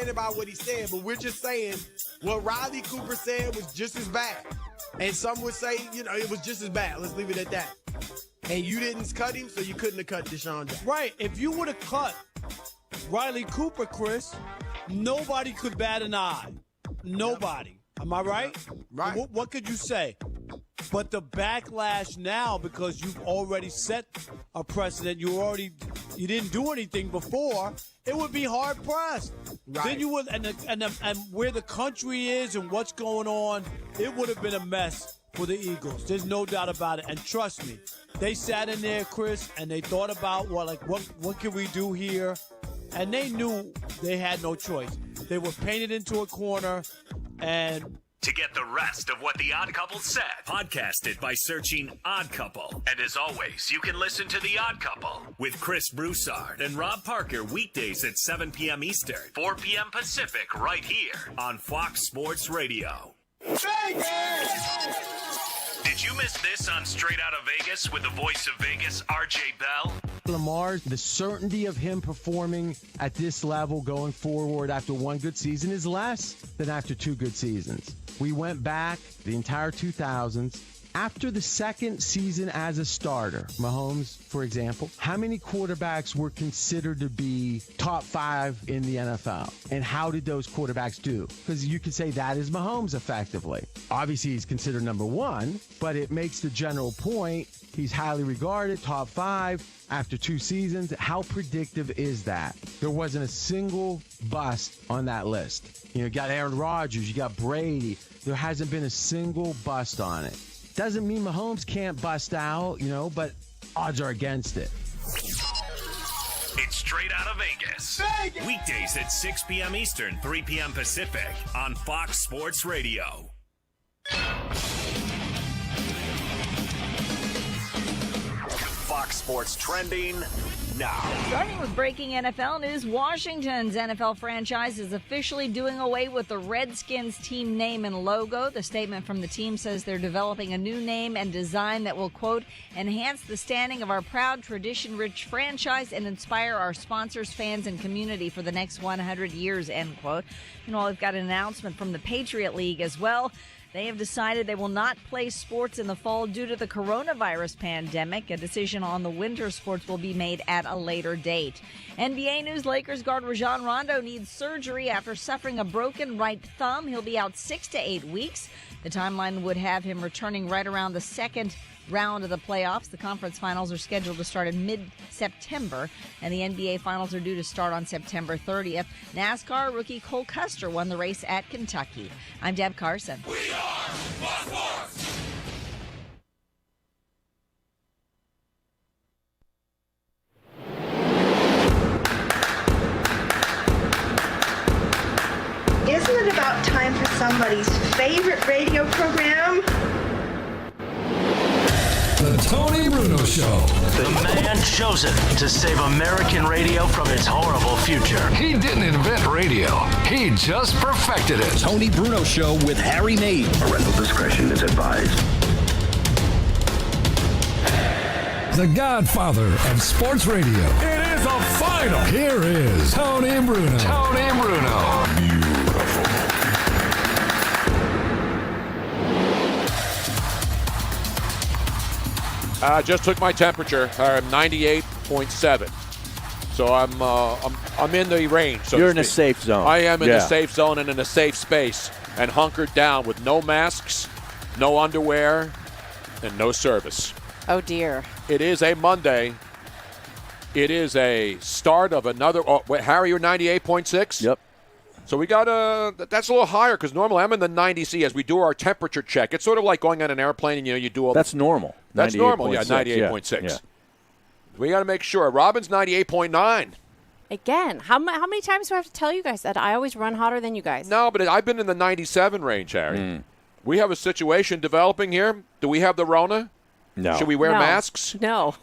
saying about what he said, but we're just saying what Riley Cooper said was just as bad. And some would say, it was just as bad. Let's leave it at that. And you didn't cut him, so you couldn't have cut Deshaun Jackson. Right. If you would have cut Riley Cooper, Chris, nobody could bat an eye. Nobody. Am I right? Right. What could you say? But the backlash now, because you've already set a precedent, you didn't do anything before, it would be hard pressed. Right. Then you would, and where the country is and what's going on, it would have been a mess for the Eagles. There's no doubt about it. And trust me, they sat in there, Chris, and they thought about what can we do here, and they knew they had no choice. They were painted into a corner, and. To get the rest of what The Odd Couple said, podcast it by searching Odd Couple. And as always, you can listen to The Odd Couple with Chris Broussard and Rob Parker weekdays at 7 p.m. Eastern, 4 p.m. Pacific, right here on Fox Sports Radio. Did you miss this on Straight Outta Vegas with the voice of Vegas, RJ Bell? Lamar, the certainty of him performing at this level going forward after one good season is less than after two good seasons. We went back the entire 2000s. After the second season as a starter, Mahomes, for example, how many quarterbacks were considered to be top 5 in the NFL? And how did those quarterbacks do? Because you could say that is Mahomes effectively. Obviously, he's considered number 1, but it makes the general point. He's highly regarded, top 5 after 2 seasons. How predictive is that? There wasn't a single bust on that list. You got Aaron Rodgers, you got Brady. There hasn't been a single bust on it. Doesn't mean Mahomes can't bust out, but odds are against it. It's Straight Outta Vegas. Weekdays at 6 p.m. Eastern, 3 p.m. Pacific on Fox Sports Radio. Fox Sports Trending now. Starting with breaking NFL news, Washington's NFL franchise is officially doing away with the Redskins team name and logo. The statement from the team says they're developing a new name and design that will, quote, enhance the standing of our proud, tradition-rich franchise and inspire our sponsors, fans, and community for the next 100 years, end quote. We've got an announcement from the Patriot League as well. They have decided they will not play sports in the fall due to the coronavirus pandemic. A decision on the winter sports will be made at a later date. NBA news, Lakers guard Rajon Rondo needs surgery after suffering a broken right thumb. He'll be out 6 to 8 weeks. The timeline would have him returning right around the second round of the playoffs. The conference finals are scheduled to start in mid-September, and the NBA finals are due to start on September 30th. NASCAR rookie Cole Custer won the race at Kentucky. I'm Deb Carson. We are Fox Sports. Isn't it about time for somebody's favorite radio program? The Tony Bruno Show. The man chosen to save American radio from its horrible future. He didn't invent radio. He just perfected it. Tony Bruno Show with Harry Nate. Parental discretion is advised. The godfather of sports radio. It is a final. Here is Tony Bruno. Tony Bruno. Just took my temperature. I'm 98.7. So I'm in the range. So you're in a safe zone. I am in a safe zone and in a safe space and hunkered down with no masks, no underwear, and no service. Oh, dear. It is a Monday. It is a start of another. Oh, wait, Harry, you're 98.6? Yep. So we got that's a little higher because normally I'm in the 90s as we do our temperature check. It's sort of like going on an airplane and you do all. That's normal. That's normal. Yeah, 98.6. Yeah. We got to make sure. Robin's 98.9. Again, how many times do I have to tell you guys that I always run hotter than you guys? No, but I've been in the 97 range, Harry. We have a situation developing here. Do we have the Rona? No. Should we wear masks? No.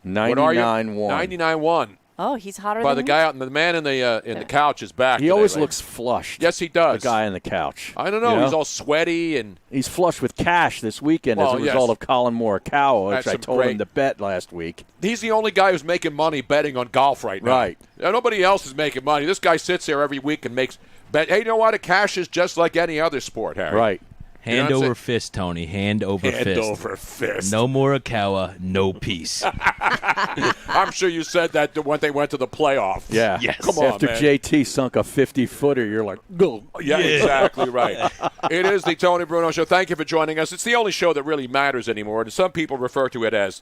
99.1. 99.1. Oh, he's hotter By than the me? guy out, the man in the couch is back. He today, always right? looks flushed. Yes, he does. The guy on the couch. I don't know. You know? He's all sweaty and he's flush with cash this weekend Well, as a result of Colin Morikawa, which That's I some told great- him to bet last week. he's the only guy who's making money betting on golf right now. Right. Nobody else is making money. This guy sits there every week and makes bet. Hey, you know what? A cash is just like any other sport, Harry. Right. Hand You know what I'm over fist, Tony. Hand over Hand fist. over fist. No Morikawa, no peace. I'm sure you said that when they went to the playoffs. Yeah. Yes. Come on, After man. JT sunk a 50-footer, you're like, go. Yeah, exactly right. It is the Tony Bruno Show. Thank you for joining us. It's the only show that really matters anymore, and some people refer to it as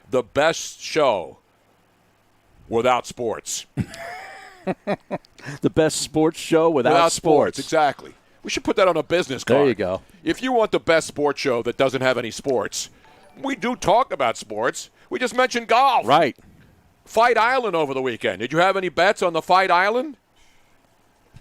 the best show without sports. The best sports show without sports. Exactly. We should put that on a business card. There you go. If you want the best sports show that doesn't have any sports, we do talk about sports. We just mentioned golf. Right. Fight Island over the weekend. Did you have any bets on the Fight Island?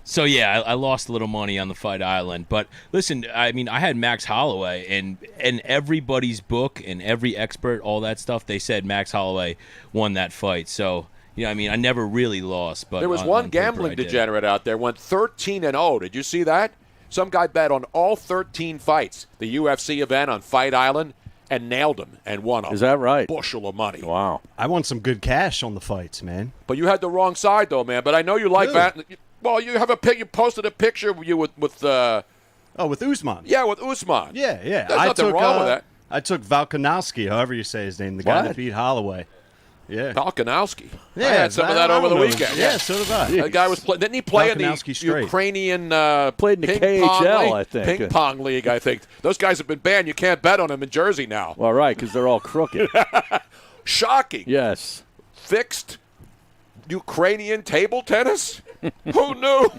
So, yeah, I lost a little money on the Fight Island. But, listen, I mean, I had Max Holloway, and everybody's book and every expert, all that stuff, they said Max Holloway won that fight. So, you know, I mean, I never really lost. But There was on one paper, gambling I did. degenerate out there, went 13-0. Did you see that? Some guy bet on all 13 fights, the UFC event on Fight Island, and nailed them and won them. Is that right? Bushel of money. Wow. I won some good cash on the fights, man. But you had the wrong side, though, man. But I know you like Really? that. Well, you have you posted a picture of you with with Usman. Yeah, with Usman. Yeah. There's nothing wrong with that. I took Volkanovski, however you say his name, the guy What? that beat Holloway. Yeah. Volkanovski. Yeah, I had some of that I over the don't know. weekend. Yeah, so did I. That guy was didn't he play in the Volkanovski straight. Ukrainian Played in the ping pong KHL, league? I think. Ping pong league, I think. Those guys have been banned. You can't bet on them in Jersey now. Well, right, because they're all crooked. Shocking. Yes. Fixed Ukrainian table tennis? Who knew?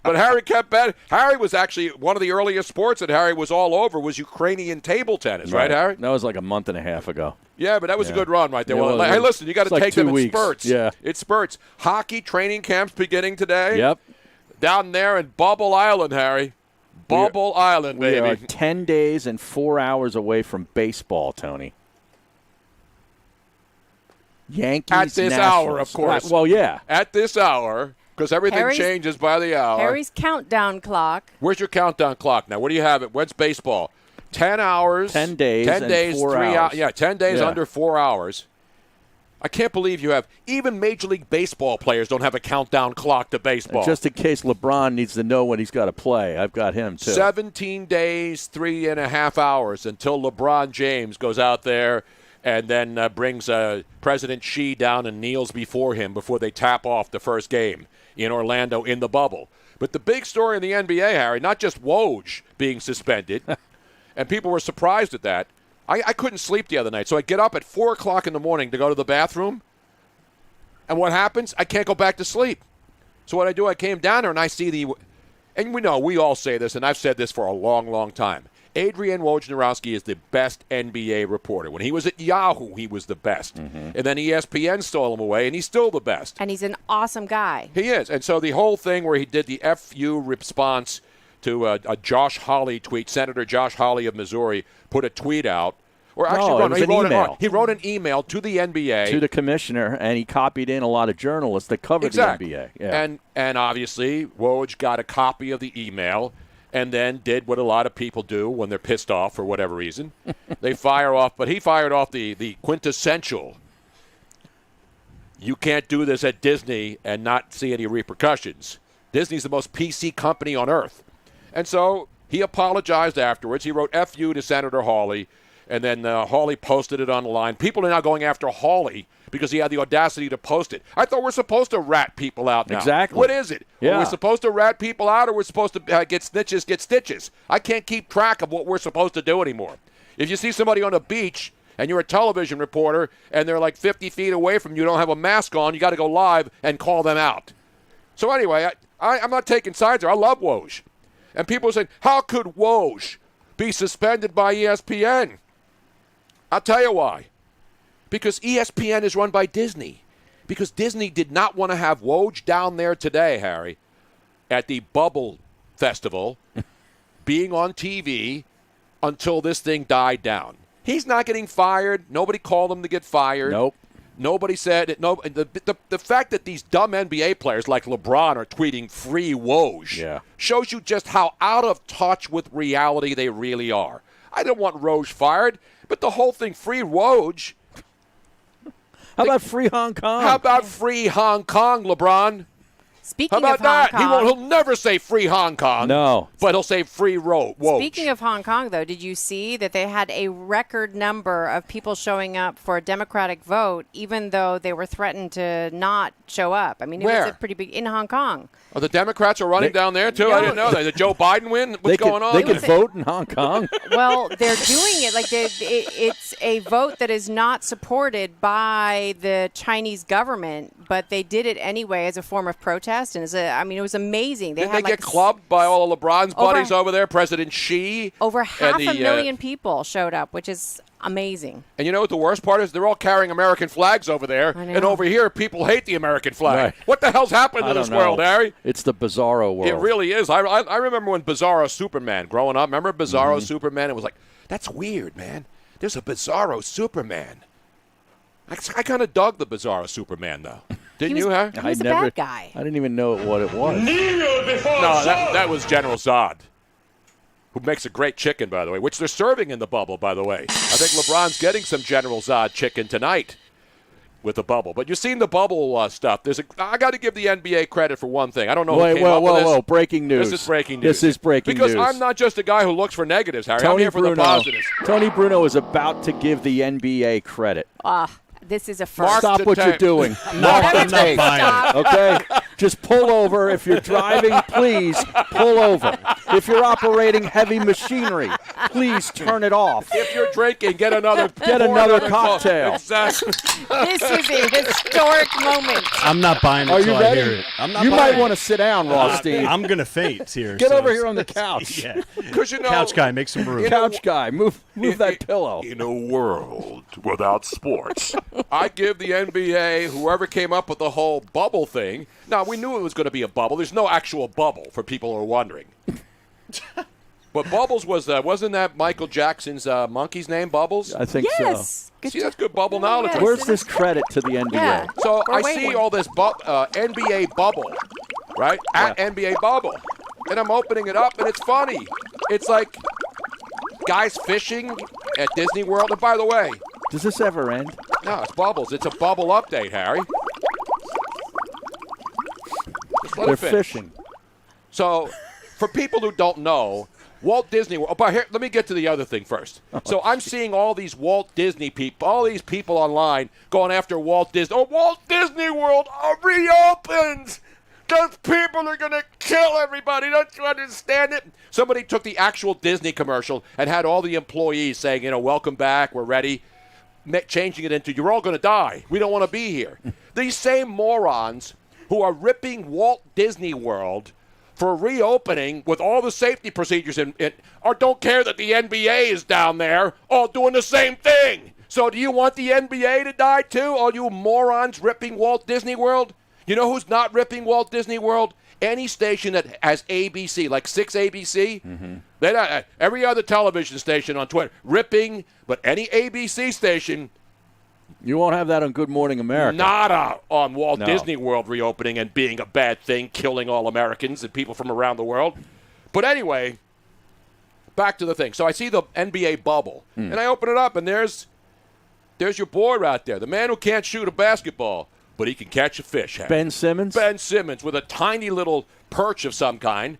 But Harry kept betting. Harry was actually one of the earliest sports that Harry was all over was Ukrainian table tennis, right, Harry? That was like a month and a half ago. Yeah, but that was a good run right there. Yeah, Well, well, hey, listen, you got to it's like take them 2 in weeks. spurts. Yeah. It's spurts. Hockey training camps beginning today. Yep. Down there in Bubble Island, Harry. Bubble Island, We baby. are 10 days and 4 hours away from baseball, Tony. Yankees At this Nationals. hour, of course. Right, well, yeah. At this hour, because everything Harry's- changes by the hour. Harry's countdown clock. Where's your countdown clock now? What do you have? When's baseball? 10 hours. 10 days 10 and days, 4 3 hours. Yeah, 10 days Yeah. under 4 hours. I can't believe you have. Even Major League Baseball players don't have a countdown clock to baseball. And just in case LeBron needs to know when he's got to play, I've got him, too. 17 days, 3.5 hours until LeBron James goes out there and then brings President Xi down and kneels before him before they tap off the first game in Orlando in the bubble. But the big story in the NBA, Harry, not just Woj being suspended, and people were surprised at that. I couldn't sleep the other night, so I get up at 4 o'clock in the morning to go to the bathroom, and what happens? I can't go back to sleep. So what I do, I came down there and I see and we all say this, and I've said this for a long, long time. Adrian Wojnarowski is the best NBA reporter. When he was at Yahoo, he was the best. And then ESPN stole him away, and he's still the best. And he's an awesome guy. He is. And so the whole thing where he did the FU response to a Josh Hawley tweet, Senator Josh Hawley of Missouri put a tweet out. Or actually, No, it was an email. He wrote an email to the NBA. To the commissioner, and he copied in a lot of journalists that covered Exactly. the NBA. Yeah. And obviously, Woj got a copy of the email and then did what a lot of people do when they're pissed off for whatever reason. They fire off, but he fired off the quintessential, you can't do this at Disney and not see any repercussions. Disney's the most PC company on earth. And so he apologized afterwards. He wrote F.U. to Senator Hawley, and then Hawley posted it on the line. People are now going after Hawley because he had the audacity to post it. I thought we're supposed to rat people out now. Exactly. What is it? Yeah. Are we supposed to rat people out, or we're supposed to get snitches get stitches? I can't keep track of what we're supposed to do anymore. If you see somebody on a beach and you're a television reporter and they're like 50 feet away from you, don't have a mask on, you got to go live and call them out. So anyway, I'm not taking sides there. I love Woj. And people are saying, how could Woj be suspended by ESPN? I'll tell you why. Because ESPN is run by Disney. Because Disney did not want to have Woj down there today, Harry, at the Bubble Festival, being on TV until this thing died down. He's not getting fired. Nobody called him to get fired. Nope. Nobody said it. No, the fact that these dumb NBA players like LeBron are tweeting free Woj shows you just how out of touch with reality they really are. I don't want Woj fired, but the whole thing, free Woj. How about free Hong Kong? How about free Hong Kong, LeBron? Speaking How about of Hong that? Kong, He'll never say free Hong Kong. No. But he'll say free Woj. Speaking of Hong Kong, though, did you see that they had a record number of people showing up for a Democratic vote, even though they were threatened to not show up? I mean, it was a pretty big in Hong Kong. Oh, the Democrats are running down there, too? I didn't know that. Did Joe Biden win? What's going on? They can vote in Hong Kong? Well, they're doing it like it's a vote that is not supported by the Chinese government, but they did it anyway as a form of protest. And it was amazing. Didn't they get clubbed by all of LeBron's buddies over there? President Xi? Over half a million people showed up, which is amazing. And you know what the worst part is? They're all carrying American flags over there. And over here, people hate the American flag. Right. What the hell's happened to this world, Harry? It's the bizarro world. It really is. I remember when Bizarro Superman, growing up, remember Bizarro Superman? It was like, that's weird, man. There's a Bizarro Superman. I kind of dug the Bizarro Superman, though. Didn't you, Harry? He was a bad guy. I didn't even know what it was. No, that was General Zod, who makes a great chicken, by the way, which they're serving in the bubble, by the way. I think LeBron's getting some General Zod chicken tonight with the bubble. But you've seen the bubble stuff. I got to give the NBA credit for one thing. I don't know who came up with this. Whoa, breaking news. This is breaking news. This is breaking news. Because news. I'm not just a guy who looks for negatives, Harry. I'm here for the positives. Tony Bruno is about to give the NBA credit. This is a first. Stop what you're doing. Mark the tape. Okay? Just pull over. If you're driving, please pull over. If you're operating heavy machinery, please turn it off. If you're drinking, get another cocktail. Exactly. This is a historic moment. I'm not buying it Are you until ready? I hear it. I'm not you buying might it. want to sit down, Rothstein. I'm going to faint here. Get over here on the couch. Yeah. Because Couch guy, make some room. Couch guy, move that pillow. In a world without sports, I give the NBA, whoever came up with the whole bubble thing. Now, we knew it was going to be a bubble. There's no actual bubble, for people who are wondering. But Bubbles wasn't that Michael Jackson's monkey's name, Bubbles? I think so. See, that's good bubble knowledge. Yes. Where's this credit to the NBA? Yeah. So We're I waiting. see all this NBA bubble, right? At NBA bubble. And I'm opening it up, and it's funny. It's like guys fishing at Disney World. And by the way, Does this ever end? no, it's Bubbles. It's a bubble update, Harry. Just let They're it finish. fishing. So, for people who don't know, Walt Disney World. But here, let me get to the other thing first. So I'm seeing all these Walt Disney people, all these people online going after Walt Disney. Oh, Walt Disney World reopens. Those people are going to kill everybody. Don't you understand it? Somebody took the actual Disney commercial and had all the employees saying, welcome back, we're ready. Changing it into, you're all going to die. We don't want to be here. These same morons who are ripping Walt Disney World for reopening with all the safety procedures or don't care that the NBA is down there all doing the same thing. So do you want the NBA to die too? All you morons ripping Walt Disney World? You know who's not ripping Walt Disney World? Any station that has ABC, like 6 ABC. Mm-hmm. Every other television station on Twitter ripping, but any ABC station. You won't have that on Good Morning America. Nada on Walt Disney World reopening and being a bad thing, killing all Americans and people from around the world. But anyway, back to the thing. So I see the NBA bubble, and I open it up, and there's your boy right there, the man who can't shoot a basketball, but he can catch a fish. Ben Simmons? Ben Simmons with a tiny little perch of some kind,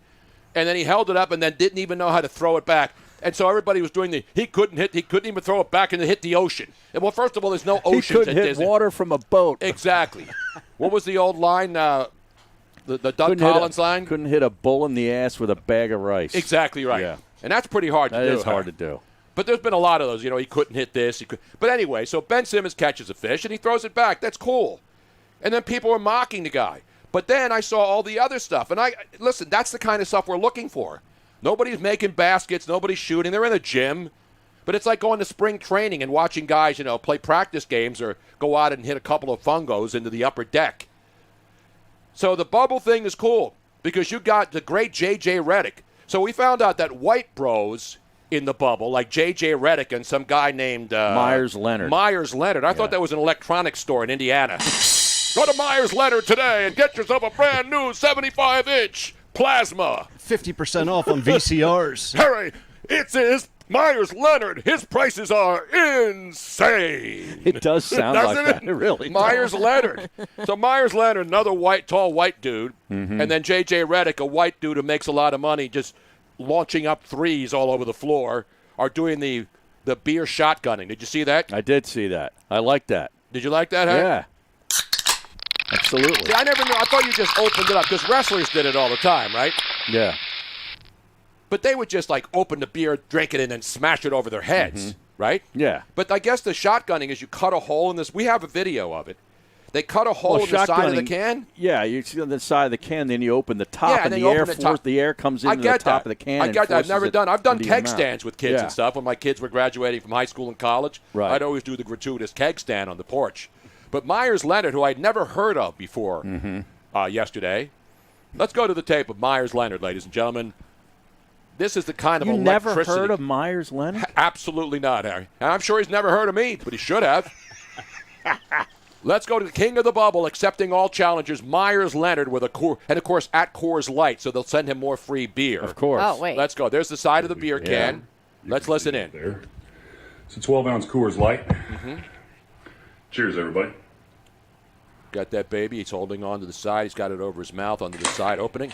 and then he held it up and then didn't even know how to throw it back. And so everybody was doing he couldn't even throw it back and it hit the ocean. And well, first of all, there's no oceans He couldn't at hit Disney. water from a boat. Exactly. What was the old line? The Doug Collins line? Couldn't hit a bull in the ass with a bag of rice. Exactly right. Yeah. And that's pretty hard to do. That is hard to do. But there's been a lot of those. He couldn't hit this. But anyway, so Ben Simmons catches a fish and he throws it back. That's cool. And then people were mocking the guy. But then I saw all the other stuff. And listen, that's the kind of stuff we're looking for. Nobody's making baskets. Nobody's shooting. They're in the gym. But it's like going to spring training and watching guys, play practice games or go out and hit a couple of fungos into the upper deck. So the bubble thing is cool because you got the great J.J. Redick. So we found out that white bros in the bubble, like J.J. Redick and some guy named Myers Leonard. I thought that was an electronics store in Indiana. Go to Myers Leonard today and get yourself a brand new 75-inch plasma. 50% off on VCRs. Harry, it's Myers Leonard. His prices are insane. It does sound like that. It really Myers does. Leonard. So Myers Leonard, another tall white dude, and then J.J. Redick, a white dude who makes a lot of money just launching up threes all over the floor, are doing the beer shotgunning. Did you see that? I did see that. I like that. Did you like that, Harry? Yeah. Absolutely. See, I never knew. I thought you just opened it up because wrestlers did it all the time, right? Yeah. But they would just like open the beer, drink it, and then smash it over their heads, right? Yeah. But I guess the shotgunning is you cut a hole in this. We have a video of it. They cut a hole in the side of the can. Yeah, you see on the side of the can, then you open the top, Yeah, and then the you air open the top. the air comes into the top of the can. I and get that. I've forces never it done. I've done into your keg mouth. stands with kids Yeah. and stuff when my kids were graduating from high school and college. Right. I'd always do the gratuitous keg stand on the porch. But Myers Leonard, who I'd never heard of before yesterday, let's go to the tape of Myers Leonard, ladies and gentlemen. This is the kind of You never electricity. heard of Myers Leonard? Absolutely not, Harry. And I'm sure he's never heard of me, but he should have. Let's go to the king of the bubble, accepting all challengers, Myers Leonard, with and of course at Coors Light, so they'll send him more free beer. Of course. Oh, wait. Let's go. There's the side of the beer can. Let's listen in. There. It's a 12-ounce Coors Light. Cheers, everybody. Got that baby. He's holding on to the side. He's got it over his mouth, onto the side opening.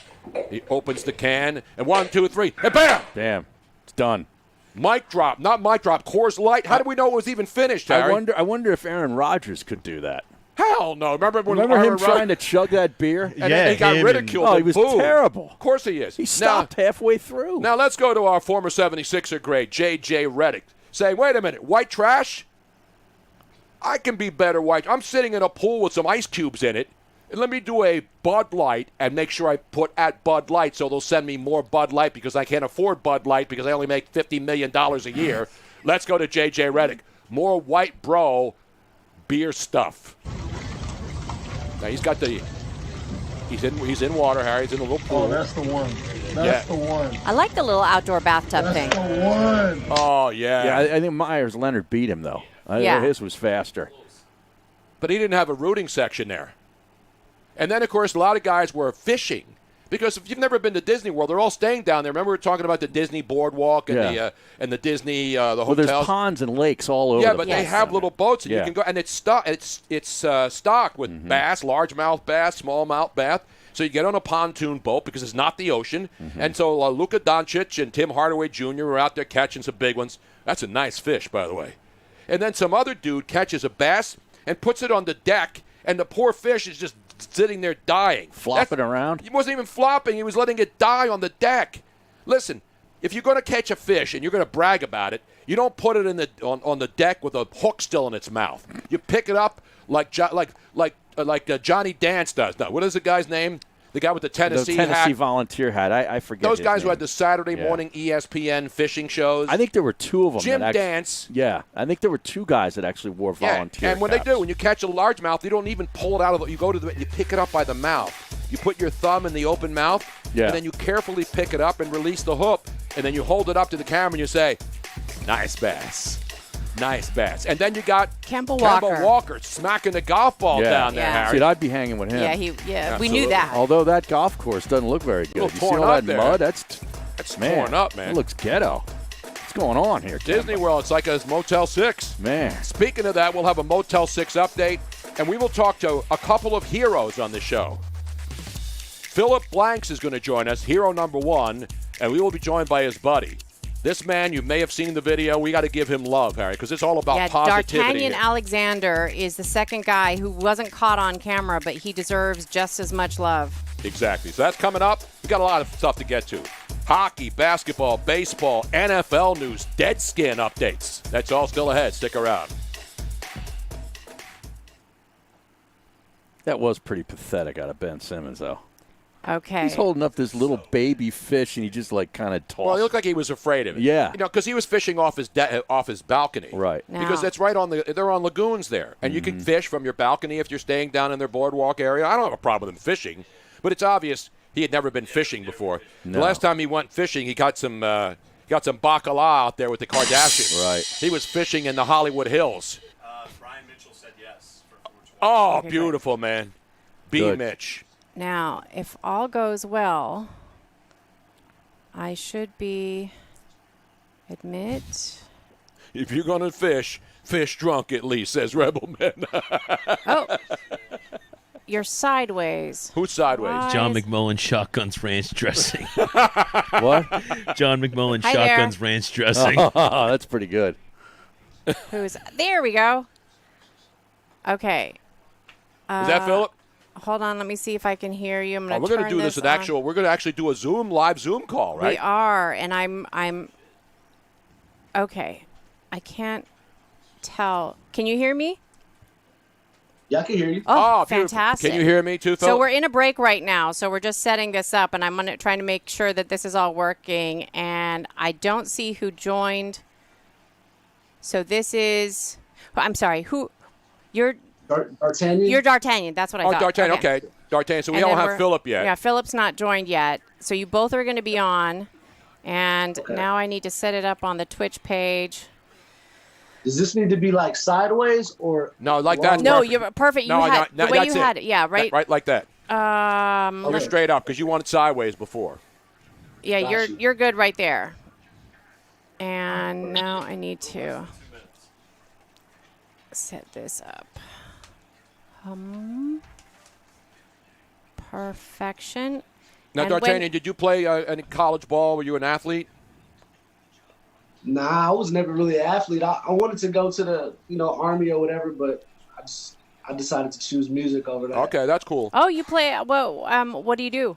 He opens the can, and 1, 2, 3, and bam! Damn. It's done. Mic drop. Not mic drop. Coors Light. How do we know it was even finished, Harry? I wonder if Aaron Rodgers could do that. Hell no. Remember him Aaron trying to chug that beer? And he got ridiculed. Oh, he and was booed. terrible. Of course he is. He stopped halfway through. Now let's go to our former 76er great, J.J. Redick. Say, wait a minute, white trash? I can be better white. I'm sitting in a pool with some ice cubes in it, and let me do a Bud Light and make sure I put at Bud Light so they'll send me more Bud Light because I can't afford Bud Light because I only make $50 million a year. Let's go to J.J. Redick. More white bro beer stuff. Now he's got the... He's in water, Harry. He's in a little pool. Oh, that's the one. That's the one. I like the little outdoor bathtub thing. The one. Oh, yeah. Yeah, I think Myers Leonard beat him, though. Yeah. His was faster. But he didn't have a rooting section there. And then, of course, a lot of guys were fishing. Because if you've never been to Disney World, they're all staying down there. Remember we were talking about the Disney Boardwalk and the Disney the hotels. Well, there's ponds and lakes all over. Yeah, but they have little boats, and Yeah. you can go. And it's stocked with bass, largemouth bass, smallmouth bass. So you get on a pontoon boat because it's not the ocean. And so Luka Doncic and Tim Hardaway Jr. were out there catching some big ones. That's a nice fish, by the way. And then some other dude catches a bass and puts it on the deck, and the poor fish is just sitting there dying. Flopping around? He wasn't even flopping. He was letting it die on the deck. Listen, if you're going to catch a fish and you're going to brag about it, you don't put it on the deck with a hook still in its mouth. You pick it up like Johnny Dance does. Now, what is the guy's name? The guy with the Tennessee hat. volunteer hat. I forget Those his guys name. who had the Saturday morning ESPN fishing shows. I think there were two of them. Jim that Dance. Yeah, I think there were two guys that actually wore volunteer and when caps. they do, when you catch a largemouth, you don't even pull it out of it. You go to you pick it up by the mouth. You put your thumb in the open mouth, and then you carefully pick it up and release the hook, and then you hold it up to the camera and you say, "Nice bass." Nice bass. And then you got Kemba Walker smacking the golf ball down there, Harry. See, I'd be hanging with him. Yeah, we knew that. Although that golf course doesn't look very good. A little You see torn all up that there. mud? That's torn up, man. It looks ghetto. What's going on here, Disney World, it's like a Motel 6. Man. Speaking of that, we'll have a Motel 6 update, and we will talk to a couple of heroes on the show. Phillip Blanks is going to join us, hero number 1, and we will be joined by his buddy. This man, you may have seen the video. We got to give him love, Harry, because it's all about positivity. D'Artagnan here. Alexander is the second guy who wasn't caught on camera, but he deserves just as much love. Exactly. So that's coming up. We got a lot of stuff to get to. Hockey, basketball, baseball, NFL news, Deadskin updates. That's all still ahead. Stick around. That was pretty pathetic out of Ben Simmons, though. Okay. He's holding up this little baby fish, and he just kind of tossed. Well, he looked like he was afraid of it. Yeah. Because he was fishing off his balcony. Right. Because that's right they're on lagoons there, and you can fish from your balcony if you're staying down in their boardwalk area. I don't have a problem with him fishing, but it's obvious he had never been fishing before. No. The last time he went fishing, he got some Got some bacala out there with the Kardashians. Right. He was fishing in the Hollywood Hills. Brian Mitchell said yes. Oh, Okay, beautiful, man. B. Good. Mitch. Now, if all goes well, I should be admit. If you're going to fish drunk at least, says Rebel Man. Oh, you're sideways. Who's sideways? Why John is- McMullen shotguns ranch dressing. What? John McMullen Hi shotguns there. ranch dressing. Oh, that's pretty good. Who's there? We go. Okay. Is that Phillip? Hold on. Let me see if I can hear you. I'm Oh, going we're to going to do this on. an actual. We're going to actually do a live Zoom call, right? We are, and I'm. Okay. I can't tell. Can you hear me? Yeah, I can hear you. Oh, beautiful. fantastic. Can you hear me too, Phil? So we're in a break right now. So we're just setting this up, and I'm trying to make sure that this is all working. And I don't see who joined. So this is. I'm sorry. Who? You're D'Artagnan? You're D'Artagnan. That's what I thought. D'Artagnan. Okay. D'Artagnan. So we And don't then have Phillip yet. Yeah, Phillip's not joined yet. So you both are going to be on. And Okay. now I need to set it up on the Twitch page. Does this need to be like sideways or? No, like that. No, you're perfect. You No, had no, the way that's you had it. Yeah, right. Right like that. You're You're straight up because you wanted sideways before. Yeah, Gotcha. you're good right there. And now I need to set this up. Perfection. Now, And when- D'Artagnan, did you play any college ball? Were you an athlete? Nah, I was never really an athlete. I wanted to go to the Army or whatever, but I decided to choose music over that. Okay, that's cool. Oh, you play. What do you do?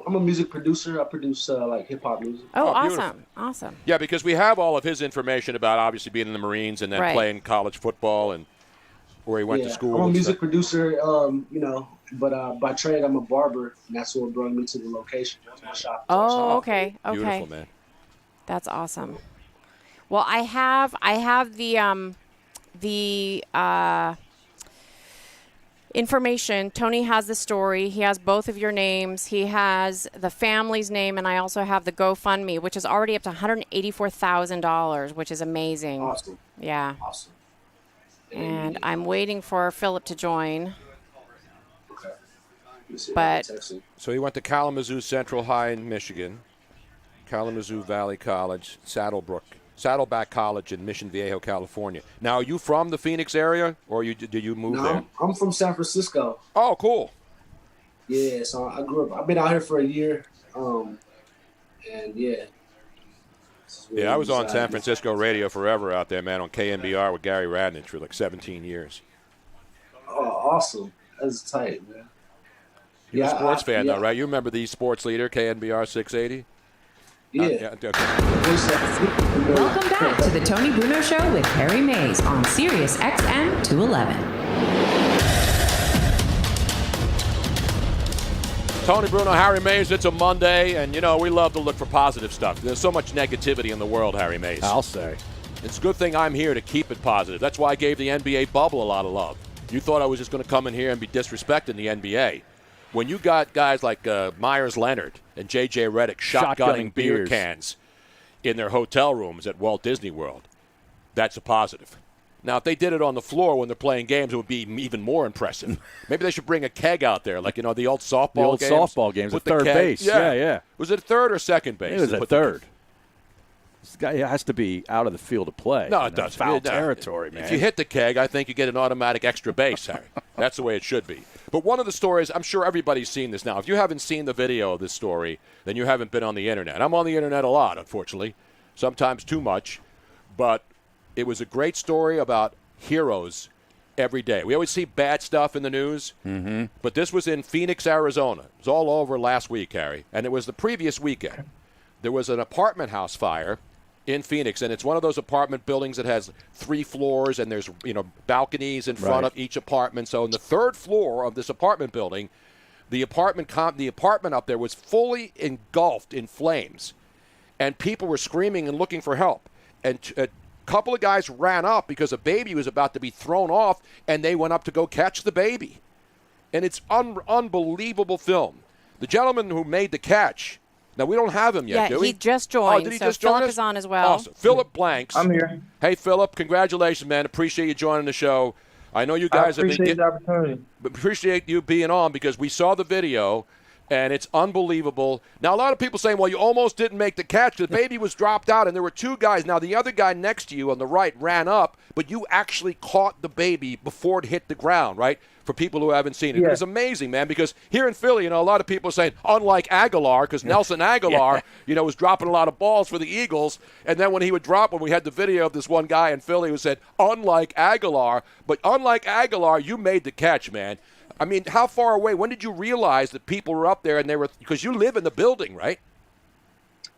I'm a music producer. I produce like hip hop music. Oh, beautiful. awesome, awesome. Yeah, because we have all of his information about obviously being in the Marines and then Right. playing college football and where he went to school. I'm a and music stuff. producer. But by trade I'm a barber, and that's what brought me to the location. That's my shop. Oh, okay, okay. Beautiful, man. That's awesome. Well, I have the information. Tony has the story. He has both of your names. He has the family's name, and I also have the GoFundMe, which is already up to $184,000, which is amazing. Awesome. Yeah. Awesome. And I'm waiting for Phillip to join. Okay. Let me see if I But- can text him. So he went to Kalamazoo Central High in Michigan, Kalamazoo Valley College, Saddleback College in Mission Viejo, California. Now, are you from the Phoenix area, or did you move No, there? I'm from San Francisco. Oh, cool. Yeah, so I grew up. I've been out here for a year. And yeah. This is where Yeah, I was on reside. San Francisco radio forever out there, man, on KNBR with Gary Radnich for like 17 years. Oh, awesome. That's tight, man. You're a sports fan, yeah. though, right? You remember the sports leader, KNBR 680? Yeah. Okay. Welcome back to the Tony Bruno Show with Harry Mays on SiriusXM 211. Tony Bruno, Harry Mays, it's a Monday, and, we love to look for positive stuff. There's so much negativity in the world, Harry Mays. I'll say. It's a good thing I'm here to keep it positive. That's why I gave the NBA bubble a lot of love. You thought I was just going to come in here and be disrespecting the NBA. When you got guys like Myers Leonard and J.J. Redick shotgunning beer beers. cans in their hotel rooms at Walt Disney World, that's a positive. Now, if they did it on the floor when they're playing games, it would be even more impressive. Maybe they should bring a keg out there, like, the old softball games. Softball games Put at the third keg- base. Yeah. Was it third or second base? It was They at put the- third. This guy has to be out of the field of play. No, it doesn't. Foul No. territory, man. If you hit the keg, I think you get an automatic extra base, Harry. That's the way it should be. But one of the stories, I'm sure everybody's seen this now. If you haven't seen the video of this story, then you haven't been on the internet. I'm on the internet a lot, unfortunately, sometimes too much. But it was a great story about heroes every day. We always see bad stuff in the news, but this was in Phoenix, Arizona. It was all over last week, Harry, and it was the previous weekend. There was an apartment house fire in Phoenix, and it's one of those apartment buildings that has 3 floors, and there's balconies in front of each apartment. So on the 3rd floor of this apartment building, the apartment up there was fully engulfed in flames, and people were screaming and looking for help. And a couple of guys ran up because a baby was about to be thrown off, and they went up to go catch the baby. And it's unbelievable film. The gentleman who made the catch. Now, we don't have him yet, do we? he just joined. Oh, did he so just join Phillip us? is on as well. Awesome. Phillip Blanks. I'm here. Hey, Phillip, congratulations, man. Appreciate you joining the show. I know you guys have been appreciate the opportunity. appreciate you being on because we saw the video, and it's unbelievable. Now, a lot of people saying, well, you almost didn't make the catch. The baby was dropped out, and there were two guys. Now, the other guy next to you on the right ran up, but you actually caught the baby before it hit the ground, right? For people who haven't seen it. Yeah. It was amazing, man, because here in Philly, a lot of people are saying, unlike Aguilar, because Nelson Aguilar, was dropping a lot of balls for the Eagles, and then when he would drop, when we had the video of this one guy in Philly who said, unlike Aguilar, but unlike Aguilar, you made the catch, man. I mean, how far away, when did you realize that people were up there and they were, because you live in the building, right?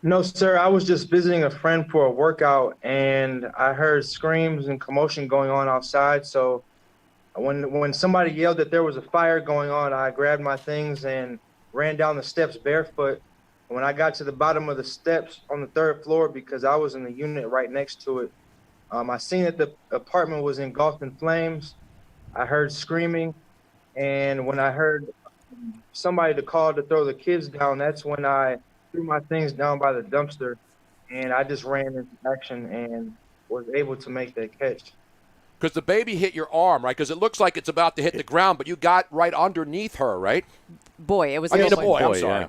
No, sir. I was just visiting a friend for a workout, and I heard screams and commotion going on outside, so when somebody yelled that there was a fire going on, I grabbed my things and ran down the steps barefoot. When I got to the bottom of the steps on the 3rd floor, because I was in the unit right next to it, I seen that the apartment was engulfed in flames. I heard screaming, and when I heard somebody to call to throw the kids down, that's when I threw my things down by the dumpster, and I just ran into action and was able to make that catch. Because the baby hit your arm, right? Because it looks like it's about to hit the ground, but you got right underneath her, right? Boy, it was a a boy. I'm sorry.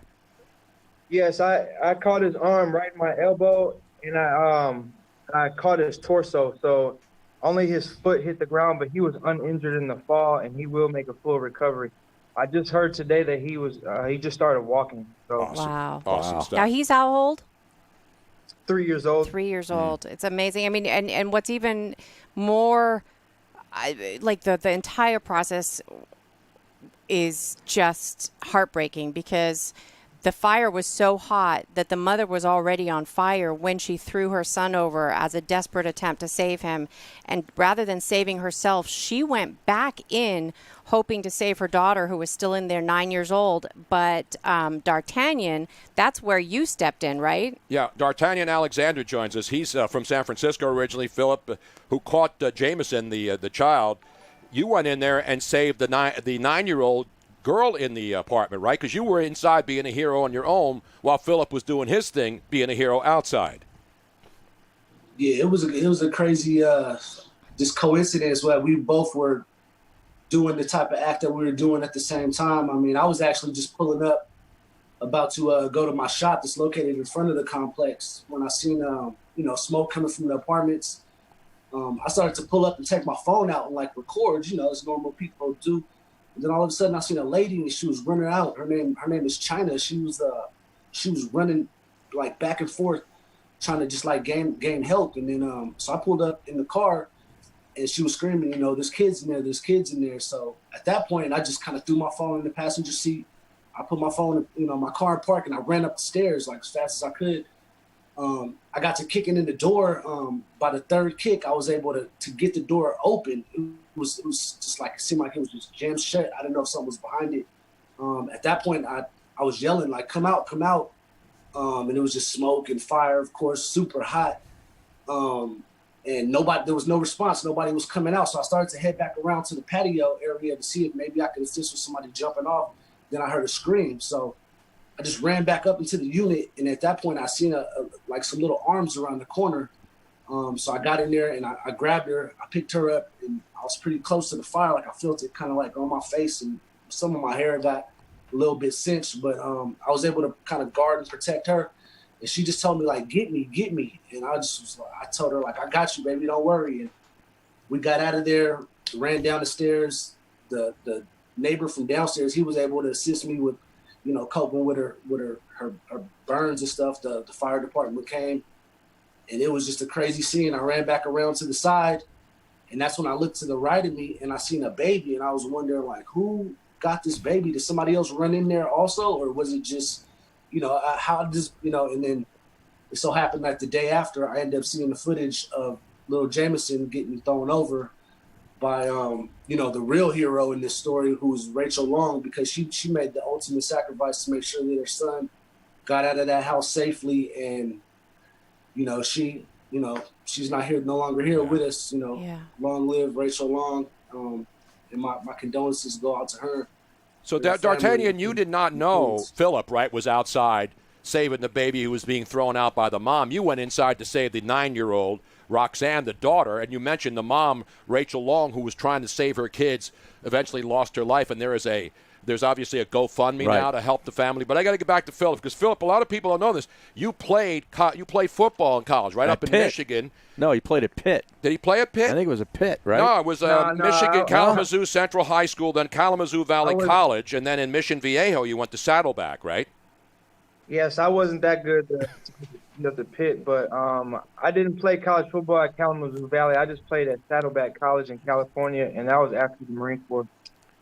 Yeah. Yes, I caught his arm right in my elbow, and I caught his torso. So only his foot hit the ground, but he was uninjured in the fall, and he will make a full recovery. I just heard today that he just started walking. So. Awesome. Wow. Awesome stuff. Now he's how old? 3 years old. 3 years old. It's amazing. I mean, and what's even more, like the entire process is just heartbreaking because the fire was so hot that the mother was already on fire when she threw her son over as a desperate attempt to save him. And rather than saving herself, she went back in hoping to save her daughter, who was still in there 9 years old. But D'Artagnan, that's where you stepped in, right? Yeah, D'Artagnan Alexander joins us. He's from San Francisco originally. Phillip, who caught Jameson, the child. You went in there and saved the 9-year-old girl in the apartment, right? Because you were inside being a hero on your own while Phillip was doing his thing, being a hero outside. Yeah, it was a crazy just coincidence where we both were doing the type of act that we were doing at the same time. I mean, I was actually just pulling up, about to go to my shop that's located in front of the complex when I seen smoke coming from the apartments. I started to pull up and take my phone out and record, as normal people do. And then all of a sudden I seen a lady and she was running out. Her name is China. She was running back and forth, trying to just gain help. And then so I pulled up in the car and she was screaming, there's kids in there. So at that point I just kind of threw my phone in the passenger seat. I put my phone in my car in park and I ran up the stairs as fast as I could. I got to kicking in the door. By the 3rd kick, I was able to get the door open. It was just it seemed like it was just jammed shut. I didn't know if something was behind it. At that point, I was yelling come out, come out. And it was just smoke and fire, of course, super hot. And there was no response. Nobody was coming out. So I started to head back around to the patio area to see if maybe I could assist with somebody jumping off. Then I heard a scream. So I just ran back up into the unit, and at that point, I seen some little arms around the corner. So I got in there and I grabbed her. I picked her up, and I was pretty close to the fire. I felt it kind of on my face, and some of my hair got a little bit cinched. But I was able to kind of guard and protect her. And she just told me get me. And I told her I got you, baby, don't worry. And we got out of there, ran down the stairs. The neighbor from downstairs, he was able to assist me with, coping with her burns and stuff. The fire department came, and it was just a crazy scene. I ran back around to the side, and that's when I looked to the right of me, and I seen a baby, and I was wondering, who got this baby? Did somebody else run in there also, or was it just, how does, and then it so happened that the day after, I ended up seeing the footage of little Jameson getting thrown over by the real hero in this story, who's Rachel Long, because she made the ultimate sacrifice to make sure that her son got out of that house safely, and she's not here, no longer here with us. Long live Rachel Long, and my condolences go out to her. So D'Artagnan, you did not know Phillip, right, was outside saving the baby who was being thrown out by the mom. You went inside to save the 9-year-old, Roxanne, the daughter, and you mentioned the mom, Rachel Long, who was trying to save her kids, eventually lost her life, and there's obviously a GoFundMe now to help the family. But I got to get back to Phillip, because Phillip, a lot of people don't know this. You played football in college, right, up in Michigan. No, he played at Pitt. Did he play at Pitt? I think it was at Pitt, right? No, it was Michigan, Kalamazoo Central High School, then Kalamazoo Valley College, and then in Mission Viejo you went to Saddleback, right? Yes, I wasn't that good at the Pitt, but I didn't play college football at Kalamazoo Valley. I just played at Saddleback College in California, and that was after the Marine Corps.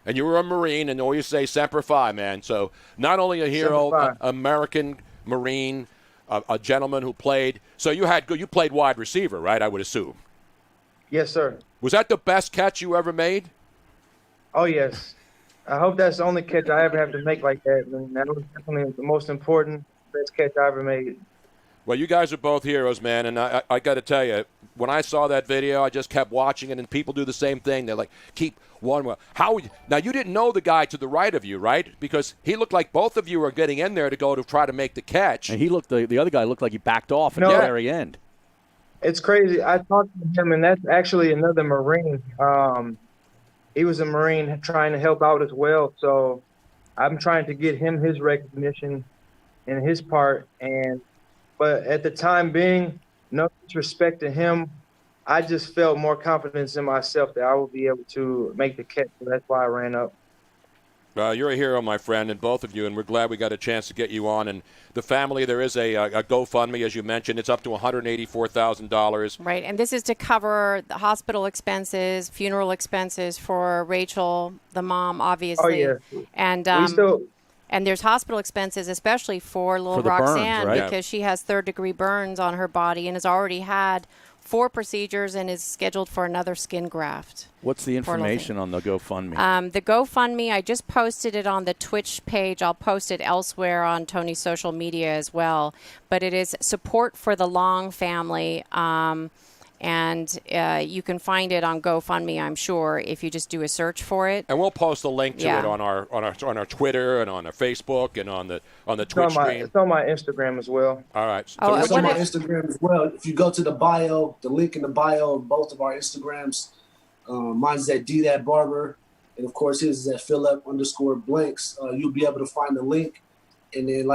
And you were a Marine, and always say Semper Fi, man. So not only a hero, American Marine, a gentleman who played. So you played wide receiver, right? I would assume. Yes, sir. Was that the best catch you ever made? Oh, yes. I hope that's the only catch I ever have to make like that. And that was definitely the most important, best catch I ever made. Well, you guys are both heroes, man, and I got to tell you, when I saw that video, I just kept watching it, and people do the same thing. They're like, keep one. Now, you didn't know the guy to the right of you, right? Because he looked like both of you were getting in there to try to make the catch. And the other guy looked like he backed off at the very end. It's crazy. I talked to him, and that's actually another Marine. He was a Marine trying to help out as well, so I'm trying to get him his recognition in his part. But at the time being, no disrespect to him, I just felt more confidence in myself that I would be able to make the catch. So that's why I ran up. You're a hero, my friend, and both of you, and we're glad we got a chance to get you on. And the family, there is a GoFundMe, as you mentioned. It's up to $184,000. Right, and this is to cover the hospital expenses, funeral expenses for Rachel, the mom, obviously. Oh, yeah. And there's hospital expenses, especially for little burns, Roxanne, right? because she has third-degree burns on her body and has already had 4 procedures and is scheduled for another skin graft. What's the information on the GoFundMe? The GoFundMe, I just posted it on the Twitch page. I'll post it elsewhere on Tony's social media as well. But it is support for the Long family. And you can find it on GoFundMe, I'm sure, if you just do a search for it. And we'll post a link to it on our Twitter and on our Facebook and on the Twitch stream. It's on my Instagram as well. All right. It's on my Instagram as well. If you go to the bio, the link in the bio of both of our Instagrams, mine's at DThatBarber, and of course his is at Phillip_blanks. You'll be able to find the link. And then,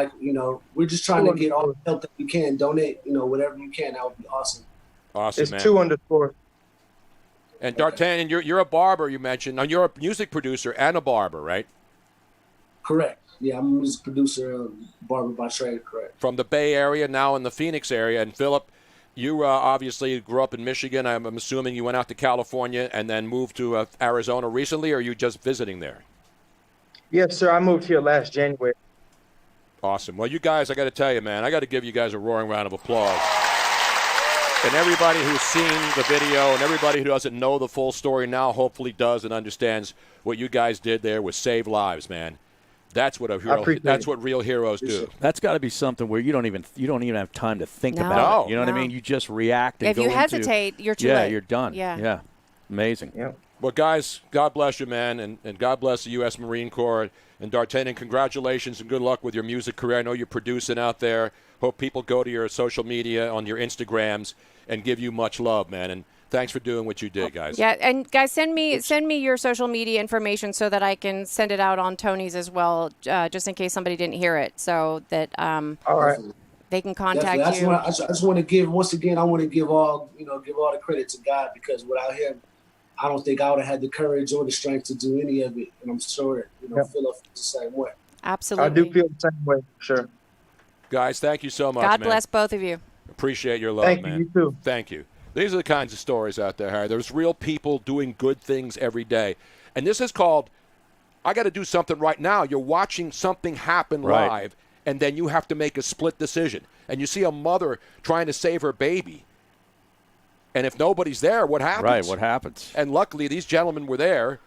we're just trying to get all the help that we can. Donate, whatever you can. That would be awesome. Awesome, it's man. 2_. And D'Artagnan, you're a barber, you mentioned. Now, you're a music producer and a barber, right? Correct. Yeah, I'm a music producer, barber by trade, correct. From the Bay Area, now in the Phoenix area. And Phillip, you obviously grew up in Michigan. I'm assuming you went out to California and then moved to Arizona recently, or are you just visiting there? Yes, sir. I moved here last January. Awesome. Well, you guys, I got to tell you, man, I got to give you guys a roaring round of applause. And everybody who's seen the video and everybody who doesn't know the full story now hopefully does and understands what you guys did there was save lives, man. That's what a hero. That's what real heroes do. That's got to be something where you don't even have time to think about it. You know what I mean? You just react. And if you hesitate, you're too late. Yeah, you're done. Yeah. Amazing. Yeah. Well, guys, God bless you, man, and God bless the U.S. Marine Corps. And D'Artagnan, congratulations and good luck with your music career. I know you're producing out there. Hope people go to your social media, on your Instagrams, and give you much love, man. And thanks for doing what you did, guys. Yeah, and guys, send me your social media information so that I can send it out on Tony's as well, just in case somebody didn't hear it, so that all right, they can contact you. I just want to give all the credit to God, because without Him, I don't think I would have had the courage or the strength to do any of it. And I'm sure Phillip feels the same way. Absolutely, I do feel the same way, for sure. Guys, thank you so much. God man. bless both of you. Appreciate your love, man. Thank you too. Thank you. These are the kinds of stories out there, Harry. There's real people doing good things every day. And this is called, I got to do something right now. You're watching something happen live, and then you have to make a split decision. And you see a mother trying to save her baby. And if nobody's there, what happens? Right, what happens? And luckily, these gentlemen were there,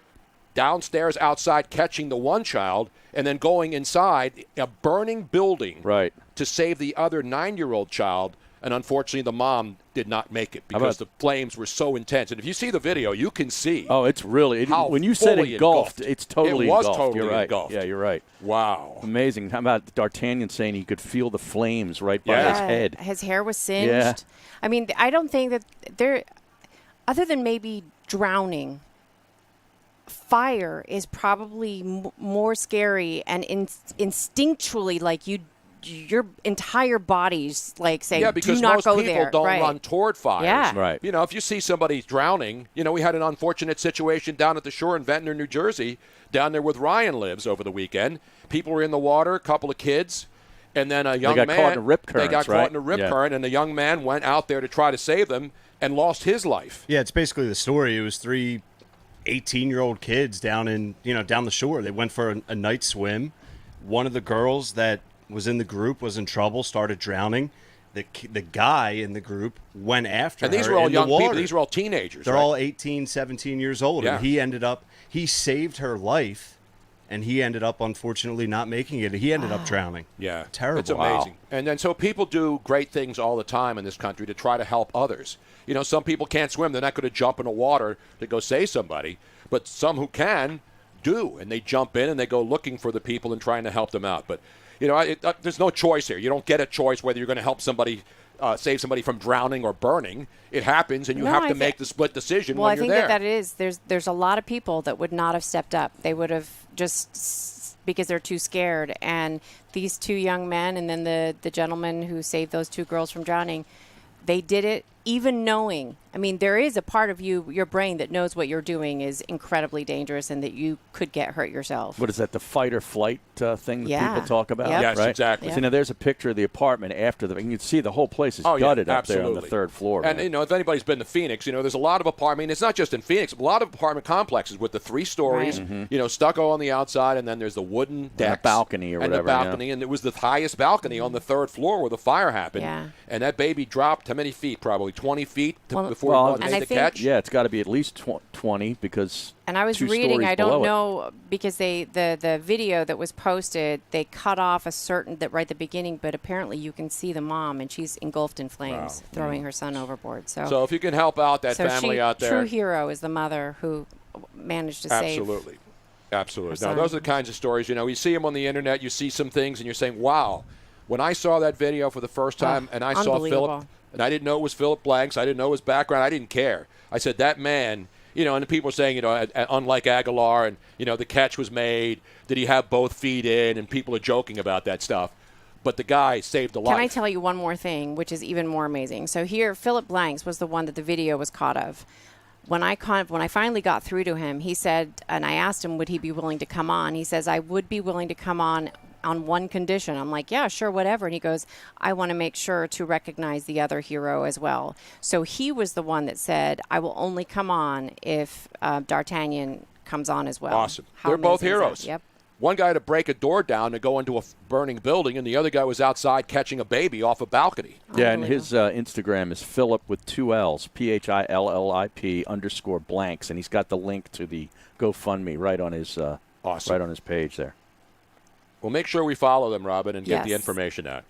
downstairs, outside, catching the one child, and then going inside a burning building to save the other 9-year-old child. And unfortunately, the mom did not make it because the flames were so intense. And if you see the video, you can see. Oh, it's really when you said engulfed, it's totally engulfed. It was totally You're right. engulfed. Yeah, you're right. Wow. Amazing. How about D'Artagnan saying he could feel the flames right by his head? His hair was singed. Yeah. I mean, I don't think that there, other than maybe drowning, fire is probably more scary and instinctually like your entire body's like saying, because do not most go people there. don't right. run toward fires. Yeah. Right. You know, if you see somebody drowning, we had an unfortunate situation down at the shore in Ventnor, New Jersey, down there where Ryan lives over the weekend. People were in the water, a couple of kids, and then a young man. They got caught in a rip current. They got caught in a rip current, and the young man went out there to try to save them and lost his life. Yeah, it's basically the story. It was 3 18-year-old kids down the shore. They went for a night swim. One of the girls that was in the group was in trouble, started drowning. The guy in the group went after her. And these were all young people. These were all teenagers. They're right? all 18, 17 years old. Yeah. And he saved her life, and he ended up, unfortunately, not making it. He ended up drowning. Yeah. Terrible. It's amazing. Wow. And then so people do great things all the time in this country to try to help others. Some people can't swim. They're not going to jump in the water to go save somebody. But some who can do, and they jump in and they go looking for the people and trying to help them out. But there's no choice here. You don't get a choice whether you're going to help somebody, save somebody from drowning or burning. It happens, and you have to make the split decision when you're there. Well, I think that is. There's a lot of people that would not have stepped up. They would have just because they're too scared. And these two young men and then the gentleman who saved those two girls from drowning, they did it even knowing. I mean, there is a part of your brain that knows what you're doing is incredibly dangerous and that you could get hurt yourself. What is that, the fight or flight thing that people talk about? Yep. Yes, right? exactly. Yep. So now there's a picture of the apartment after you can see the whole place is gutted up there on the third floor. And, man. if anybody's been to Phoenix, there's a lot of apartment. It's not just in Phoenix, but a lot of apartment complexes with the 3 stories, Right. Stucco on the outside, and then there's the wooden decks. And a balcony or whatever. And the balcony, and it was the highest balcony on the 3rd floor where the fire happened. Yeah. And that baby dropped how many feet? Probably 20 feet before it made the catch? Yeah, it's got to be at least 20 because. And I was 2 reading, I don't stories know, because the video that was posted, they cut off right at the beginning, but apparently you can see the mom, and she's engulfed in flames, throwing her son overboard. So if you can help out that family out there. True hero is the mother who managed to save. Absolutely. Now, those are the kinds of stories, you see them on the internet, you see some things, and you're saying, wow. When I saw that video for the first time, and I saw Phillip, and I didn't know it was Phillip Blanks, I didn't know his background, I didn't care. I said, that man, and the people are saying, unlike Aguilar, and, the catch was made, did he have both feet in, and people are joking about that stuff. But the guy saved a life. Can I tell you one more thing, which is even more amazing? So here, Phillip Blanks was the one that the video was caught of. When I finally got through to him, he said, and I asked him, would he be willing to come on? He says, I would be willing to come on one condition. I'm like, yeah, sure, whatever. And he goes, I want to make sure to recognize the other hero as well. So he was the one that said, I will only come on if D'Artagnan comes on as well. Awesome. How They're both amazing is heroes. that? Yep. One guy to break a door down to go into a burning building, and the other guy was outside catching a baby off a balcony. Yeah, and his Instagram is Phillip with 2 L's, PHILLIP _blanks, and he's got the link to the GoFundMe right on his right on his page there. Well, make sure we follow them, Robin, and get the information out.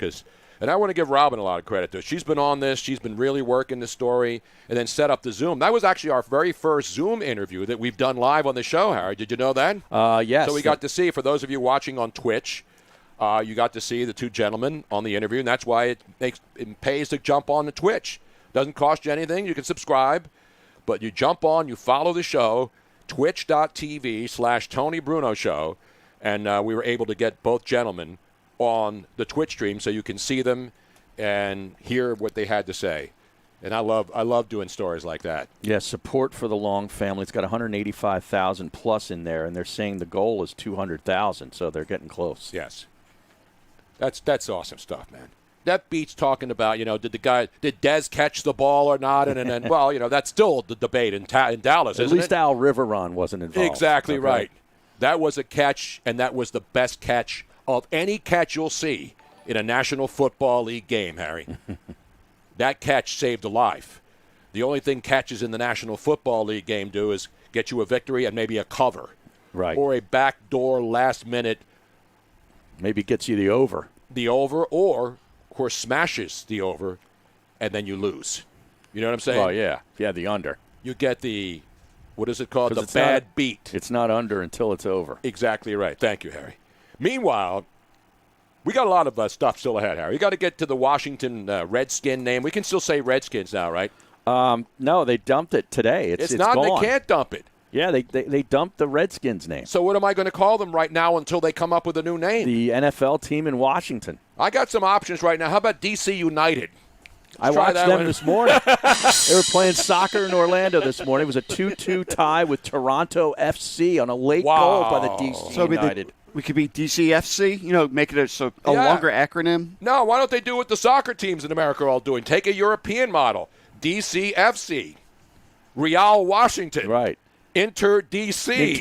And I want to give Robin a lot of credit, too. She's been on this. She's been really working the story and then set up the Zoom. That was actually our very first Zoom interview that we've done live on the show, Harry. Did you know that? Yes. So we got to see, for those of you watching on Twitch, you got to see the 2 gentlemen on the interview, and that's why it pays to jump on the Twitch. Doesn't cost you anything. You can subscribe, but you jump on, you follow the show, twitch.tv/Tony Bruno Show. And we were able to get both gentlemen on the Twitch stream so you can see them and hear what they had to say. And I love doing stories like that. Yeah, support for the Long family. It's got 185,000 plus in there, and they're saying the goal is 200,000, so they're getting close. Yes. That's awesome stuff, man. That beats talking about, did Dez catch the ball or not? And then, well, that's still the debate in Dallas, isn't it? At least Al Riveron wasn't involved. Exactly right. That was a catch, and that was the best catch of any catch you'll see in a National Football League game, Harry. That catch saved a life. The only thing catches in the National Football League game do is get you a victory and maybe a cover. Right. Or a backdoor last-minute. Maybe gets you the over. The over, or, of course, smashes the over and then you lose. You know what I'm saying? Oh, yeah. Yeah, the under. You get the, what is it called? The it's bad not, beat. It's not under until it's over. Exactly right. Thank you, Harry. Meanwhile, we got a lot of stuff still ahead, Harry. You got to get to the Washington Redskin name. We can still say Redskins now, right? No, they dumped it today. It's not. gone. They can't dump it. Yeah, they dumped the Redskins name. So what am I going to call them right now until they come up with a new name? The NFL team in Washington. I got some options right now. How about DC United? I watched them this morning. They were playing soccer in Orlando this morning. It was a 2-2 tie with Toronto FC on a late goal by the DC United. We could be DCFC, make it a longer acronym. No, why don't they do what the soccer teams in America are all doing? Take a European model. DCFC. Real Washington. Right. Inter DC.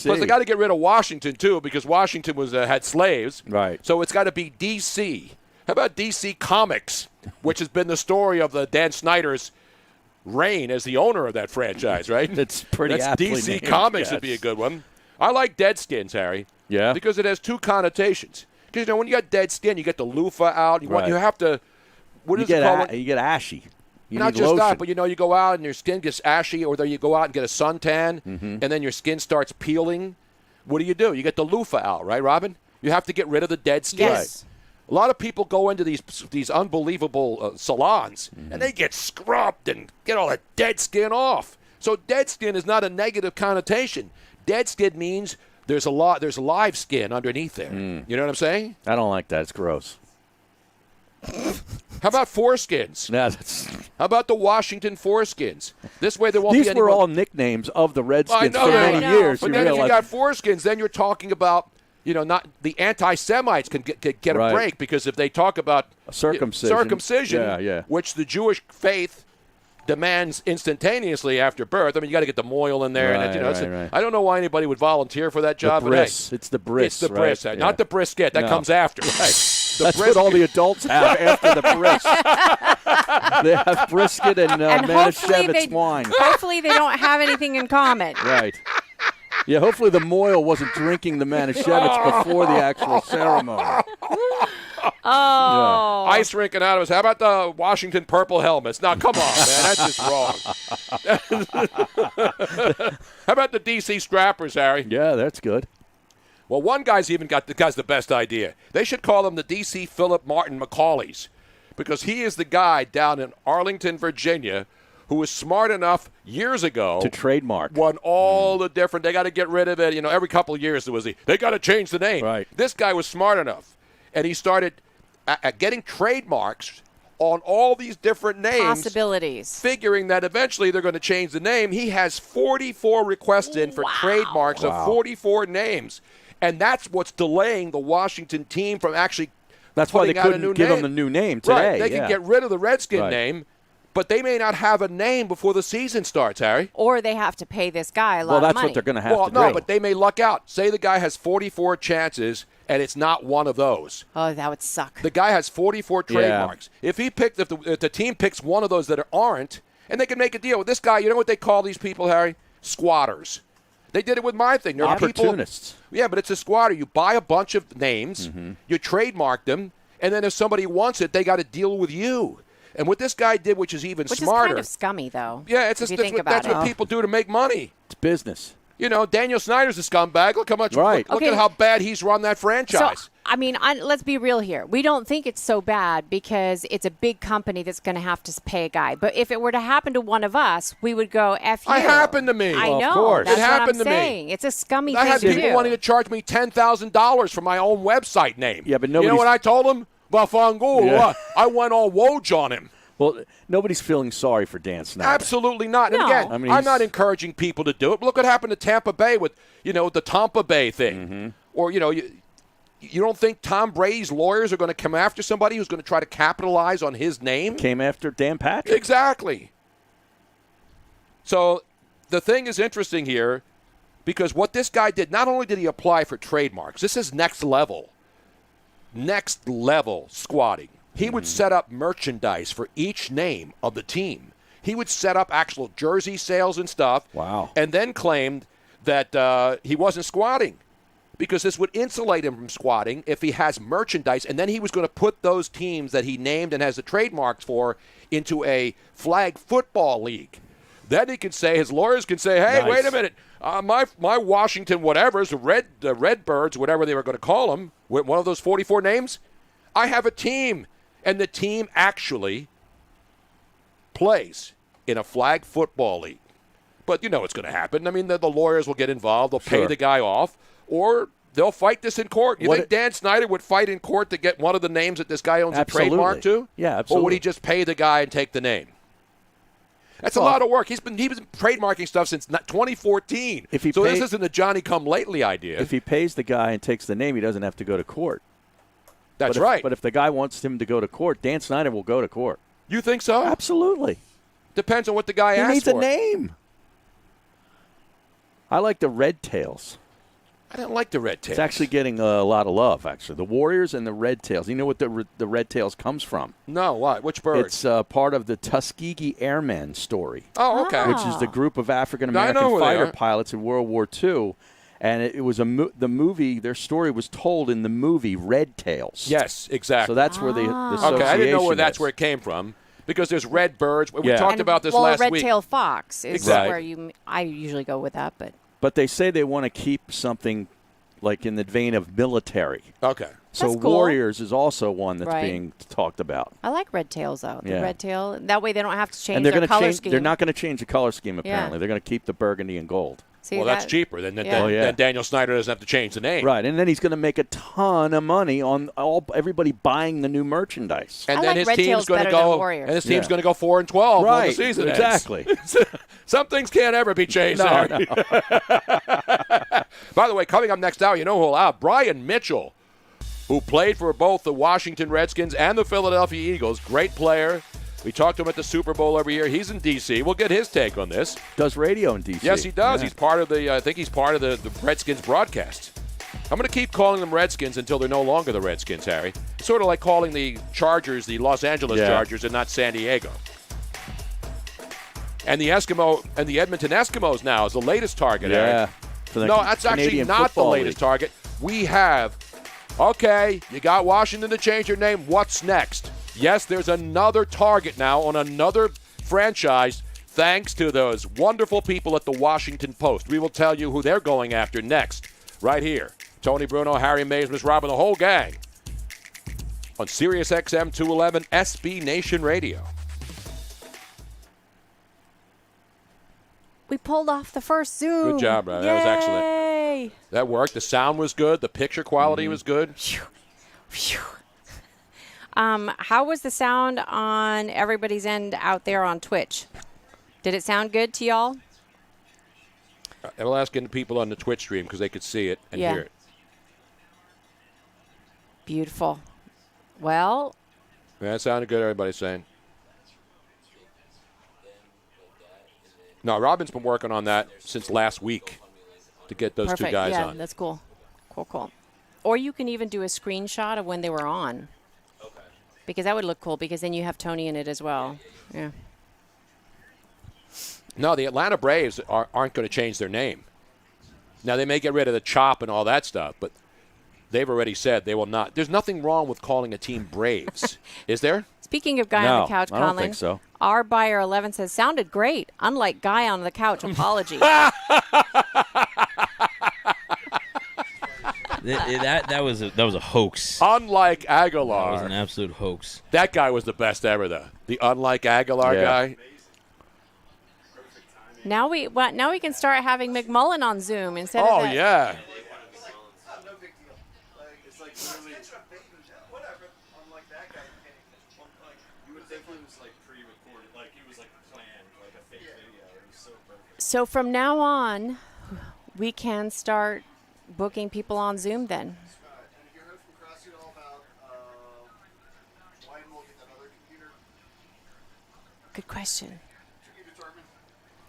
Plus, they got to get rid of Washington, too, because Washington had slaves. Right. So it's got to be DC. How about DC Comics, which has been the story of the Dan Snyder's reign as the owner of that franchise, right? It's pretty That's aptly DC named, Comics yes. would be a good one. I like Deadskins, Harry. Yeah. Because it has two connotations. Because, when you got dead skin, you get the loofah out. You have to, what is it called? You get ashy. You Not need just lotion. that, but you go out and your skin gets ashy, or then you go out and get a suntan, and then your skin starts peeling. What do? You get the loofah out, right, Robin? You have to get rid of the dead skin. Yes. A lot of people go into these unbelievable salons, and they get scrubbed and get all that dead skin off. So dead skin is not a negative connotation. Dead skin means there's live skin underneath there. You know what I'm saying? I don't like that. It's gross. How about foreskins? Yeah, How about the Washington foreskins? This way there won't These be were all nicknames of the Redskins for many years. But then if you got foreskins, then you're talking about, not the anti-Semites can get a break, because if they talk about circumcision, which the Jewish faith demands instantaneously after birth. I mean, you got to get the moil in there. Right. I don't know why anybody would volunteer for that job. The bris. It's the bris. It's the bris. Right? Not the brisket. That comes after. Right. That's what all the adults have after the bris. They have brisket and Manischewitz wine. Hopefully they don't have anything in common. Right. Yeah, hopefully the moil wasn't drinking the Manischewitz before the actual ceremony. Oh. Ice rink anonymous. How about the Washington purple helmets? Now, come on, man. That's just wrong. How about the DC Strappers, Harry? Yeah, that's good. Well, one guy's the best idea. They should call them the DC Phillip Martin Macaulays, because he is the guy down in Arlington, Virginia, who was smart enough years ago to trademark. Won all the different. They got to get rid of it. Every couple of years there was they got to change the name. Right. This guy was smart enough, and he started getting trademarks on all these different names. Possibilities. Figuring that eventually they're going to change the name. He has 44 requests in for trademarks of 44 names. And that's what's delaying the Washington team from actually That's why they putting out a couldn't new give name. them the new name today. Right. They can get rid of the Redskin name, but they may not have a name before the season starts, Harry. Or they have to pay this guy a lot of money. Well, that's what they're going to have to do. Well, no, but they may luck out. Say the guy has 44 chances, and it's not one of those. Oh, that would suck. The guy has 44 trademarks. If the team picks one of those that aren't, and they can make a deal with this guy, you know what they call these people, Harry? Squatters. They did it with my thing. There Opportunists. People, yeah, but it's a squatter. You buy a bunch of names, you trademark them, and then if somebody wants it, they got to deal with you. And what this guy did, which is even smarter. Which is kind of scummy, though. Yeah, that's what people do to make money. It's business. Daniel Snyder's a scumbag. Look how much. Right. Look at how bad he's run that franchise. So, I mean, let's be real here. We don't think it's so bad because it's a big company that's going to have to pay a guy. But if it were to happen to one of us, we would go, F you. It happened to me. I know. Of course. That's it happened what I'm to saying. me. It's a scummy I thing had to people do. wanting to charge me $10,000 for my own website name. Yeah, but you know what I told him? I went all Woj on him. Well, nobody's feeling sorry for Dan Snyder. Absolutely not. And again, I'm not encouraging people to do it. Look what happened to Tampa Bay with, the Tampa Bay thing. Or, you don't think Tom Brady's lawyers are going to come after somebody who's going to try to capitalize on his name? Came after Dan Patrick. Exactly. So the thing is interesting here because what this guy did, not only did he apply for trademarks, this is next level squatting. He would set up merchandise for each name of the team. He would set up actual jersey sales and stuff. Wow. And then claimed that he wasn't squatting. because this would insulate him from squatting if he has merchandise, and then he was going to put those teams that he named and has the trademarks for into a flag football league. Then he could say, his lawyers can say, hey, Nice. wait a minute, my Washington whatevers, the Redbirds, whatever they were going to call them, one of those 44 names, I have a team, and the team actually plays in a flag football league. But you know what's going to happen. I mean, the lawyers will get involved. They'll pay Sure. the guy off, or they'll fight this in court. You think Dan Snyder would fight in court to get one of the names that this guy owns Absolutely. a trademark to? Yeah, Or absolutely. would he just pay the guy and take the name? That's a lot of work. He was trademarking stuff since 2014. If he so this paid- isn't a Johnny-come-lately idea. If he pays the guy and takes the name, he doesn't have to go to court. That's right. But if the guy wants him to go to court, Dan Snyder will go to court. You think so? Absolutely. Depends on what the guy He asks needs for. a name. I like the Red Tails. I don't like the Red Tails. It's actually getting a lot of love, actually. The Warriors and the Red Tails. You know what the Red Tails comes from? No, what? Which bird? It's part of the Tuskegee Airmen story. Oh, okay. Which is the group of I know African-American who they fighter are. pilots in World War II. And it was the movie, their story was told in the movie Red Tails. Yes, exactly. So that's where the association Okay, I didn't know where that's is. where it came from. Because there's red birds. We Yeah. talked And, about this well, last week. red-tailed fox is Exactly. where I usually go with that, but But they say they want to keep something like in the vein of military. Okay. So That's cool. Warriors is also one that's Right. being talked about. I like red tails though. The Yeah. red tail. That way they don't have to change And they're their gonna color change. scheme. They're not going to change the color scheme. Apparently, Yeah. they're going to keep the burgundy and gold. See, well, that's cheaper. Then Daniel Snyder doesn't have to change the name. Right, and then he's going to make a ton of money on everybody buying the new merchandise. And I then like his Red team's Tails going to better than go. Warriors. And his team's Yeah. going to go 4-12 when the Right, season ends. exactly. Some things can't ever be changed. No, Harry. By the way, coming up next hour, you know who will have Brian Mitchell, who played for both the Washington Redskins and the Philadelphia Eagles. Great player. We talk to him at the Super Bowl every year. He's in D.C. We'll get his take on this. Does radio in D.C. Yes, he does. Yeah. He's part of the. I think he's part of the Redskins broadcast. I'm going to keep calling them Redskins until they're no longer the Redskins, Harry. It's sort of like calling the Chargers the Los Angeles Yeah. Chargers and not San Diego. And the Edmonton Eskimos now is the latest target, Yeah. Harry. For the No, that's actually Canadian not the Football latest League. target. We have, okay, you got Washington to change their name. What's next? Yes, there's another target now on another franchise thanks to those wonderful people at the Washington Post. We will tell you who they're going after next, right here. Tony Bruno, Harry Mays, Miss Robin, the whole gang on SiriusXM 211 SB Nation Radio. We pulled off the first Zoom. Good job, Rob. That was excellent. Yay! That worked. The sound was good. The picture quality was good. How was the sound on everybody's end out there on Twitch? Did it sound good to y'all? I'll ask the people on the Twitch stream because they could see it and Yeah. hear it. Beautiful. Well, That sounded good, everybody's saying. No, Robin's been working on that since last week to get those perfect. two guys yeah, on. that's cool. Cool. Or you can even do a screenshot of when they were on. Okay. Because that would look cool because then you have Tony in it as well. Yeah. No, the Atlanta Braves aren't going to change their name. Now, they may get rid of the chop and all that stuff, but they've already said they will not. There's nothing wrong with calling a team Braves, is there? Speaking of Guy on the Couch, I don't Colin, think so. our buyer 11 says, sounded great. Unlike Guy on the Couch, apology. That was a hoax. Unlike That Aguilar. was an absolute hoax. That guy was the best ever, though. The unlike Aguilar guy. Now we can start having McMullen on Zoom instead of that. Yeah. So from now on, we can start booking people on Zoom then. Good question.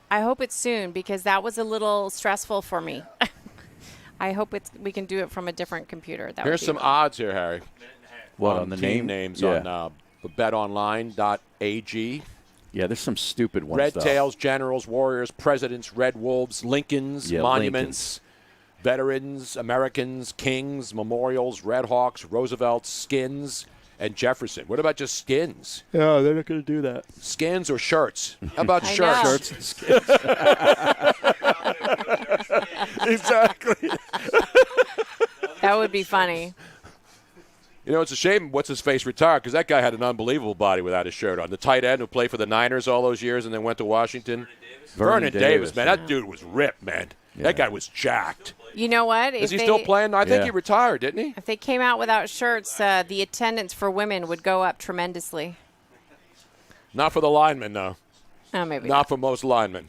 I hope it's soon because that was a little stressful for me. I hope we can do it from a different computer. Here's some odds here, Harry. What, on the team name? names Yeah. on betonline.ag. Yeah, there's some stupid ones. Red though. Tails, Generals, Warriors, Presidents, Red Wolves, Lincolns, Yeah, Monuments, Veterans, Americans, Kings, Memorials, Redhawks, Roosevelts, Skins, and Jefferson. What about just Skins? No, they're not going to do that. Skins or shirts? How about I shirts? know. Shirts and skins. Exactly. That would be funny. You know, it's a shame what's-his-face retired because that guy had an unbelievable body without his shirt on. The tight end who played for the Niners all those years and then went to Washington. Vernon Davis, man. That dude was ripped, man. Yeah. That guy was jacked. You know what? Is he still playing? I think he retired, didn't he? If they came out without shirts, the attendance for women would go up tremendously. Not for the linemen, though. Oh, maybe not for most linemen.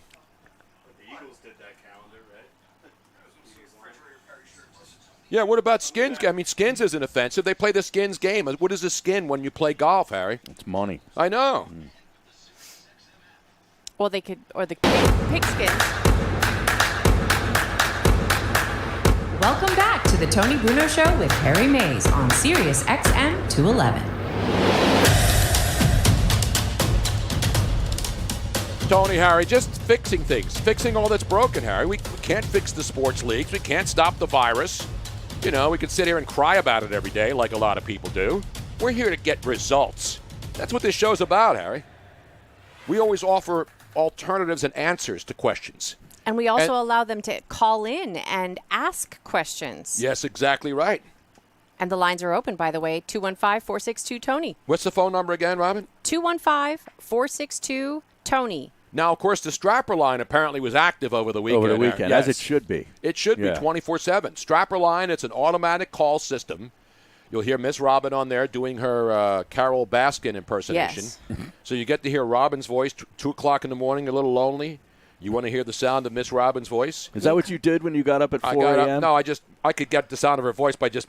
Yeah, what about Skins? I mean, Skins isn't offensive. They play the Skins game. What is a skin when you play golf, Harry? It's money. I know. Well, they could, or the pigskin. Welcome back to the Tony Bruno Show with Harry Mays on SiriusXM 211. Tony, Harry, just fixing things. Fixing all that's broken, Harry. We can't fix the sports leagues. We can't stop the virus. You know, we can sit here and cry about it every day like a lot of people do. We're here to get results. That's what this show's about, Harry. We always offer alternatives and answers to questions. And we also allow them to call in and ask questions. Yes, exactly right. And the lines are open, by the way, 215-462-TONY. What's the phone number again, Robin? 215-462-TONY. Now, of course, the Strapper line apparently was active over the weekend. Over the weekend, yes. as it should be. It should be 24/7. Strapper line, it's an automatic call system. You'll hear Miss Robin on there doing her Carol Baskin impersonation. Yes. So you get to hear Robin's voice, 2 o'clock in the morning, a little lonely. You want to hear the sound of Miss Robin's voice? Is that what you did when you got up at 4 a.m.? No, I could get the sound of her voice by just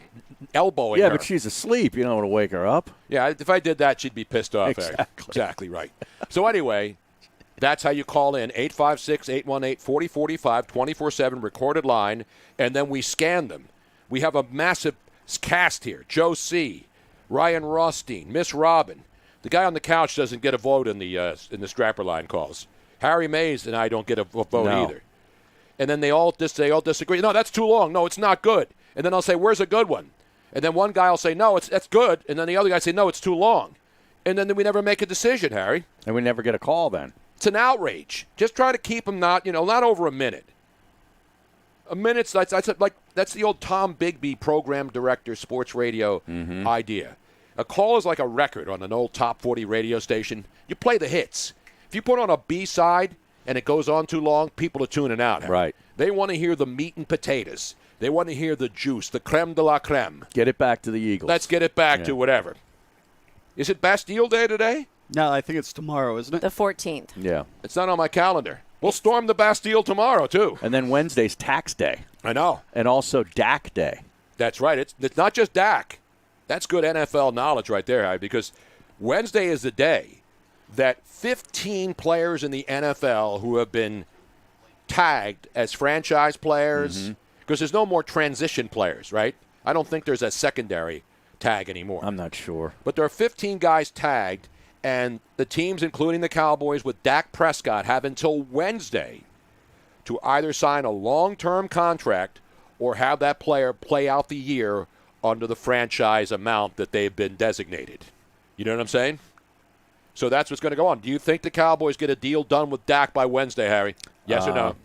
elbowing her. Yeah, but she's asleep. You don't want to wake her up. Yeah, if I did that, she'd be pissed off. Exactly. Exactly right. So anyway, that's how you call in, 856-818-4045, 24/7 recorded line, and then we scan them. We have a massive cast here. Joe C., Ryan Rothstein, Miss Robin. The guy on the couch doesn't get a vote in the Strapper line calls. Harry Mays and I don't get a vote either. And then they all disagree. No, that's too long. No, it's not good. And then I'll say, where's a good one? And then one guy will say, no, that's good. And then the other guy say, no, it's too long. And then we never make a decision, Harry. And we never get a call then. It's an outrage. Just try to keep them not over a minute. A minute's that's the old Tom Bigby program director, sports radio idea. A call is like a record on an old top 40 radio station. You play the hits. If you put on a B-side and it goes on too long, people are tuning out. Harry. Right. They want to hear the meat and potatoes. They want to hear the juice, the creme de la creme. Get it back to the Eagles. Let's get it back to whatever. Is it Bastille Day today? No, I think it's tomorrow, isn't it? The 14th. Yeah. It's not on my calendar. We'll storm the Bastille tomorrow, too. And then Wednesday's tax day. I know. And also DAC day. That's right. It's not just Dak. That's good NFL knowledge right there, Harry, because Wednesday is the day that 15 players in the NFL who have been tagged as franchise players, because there's no more transition players, right? I don't think there's a secondary tag anymore. I'm not sure. But there are 15 guys tagged, and the teams, including the Cowboys with Dak Prescott, have until Wednesday to either sign a long-term contract or have that player play out the year under the franchise amount that they've been designated. You know what I'm saying? So that's what's going to go on. Do you think the Cowboys get a deal done with Dak by Wednesday, Harry? Yes or no?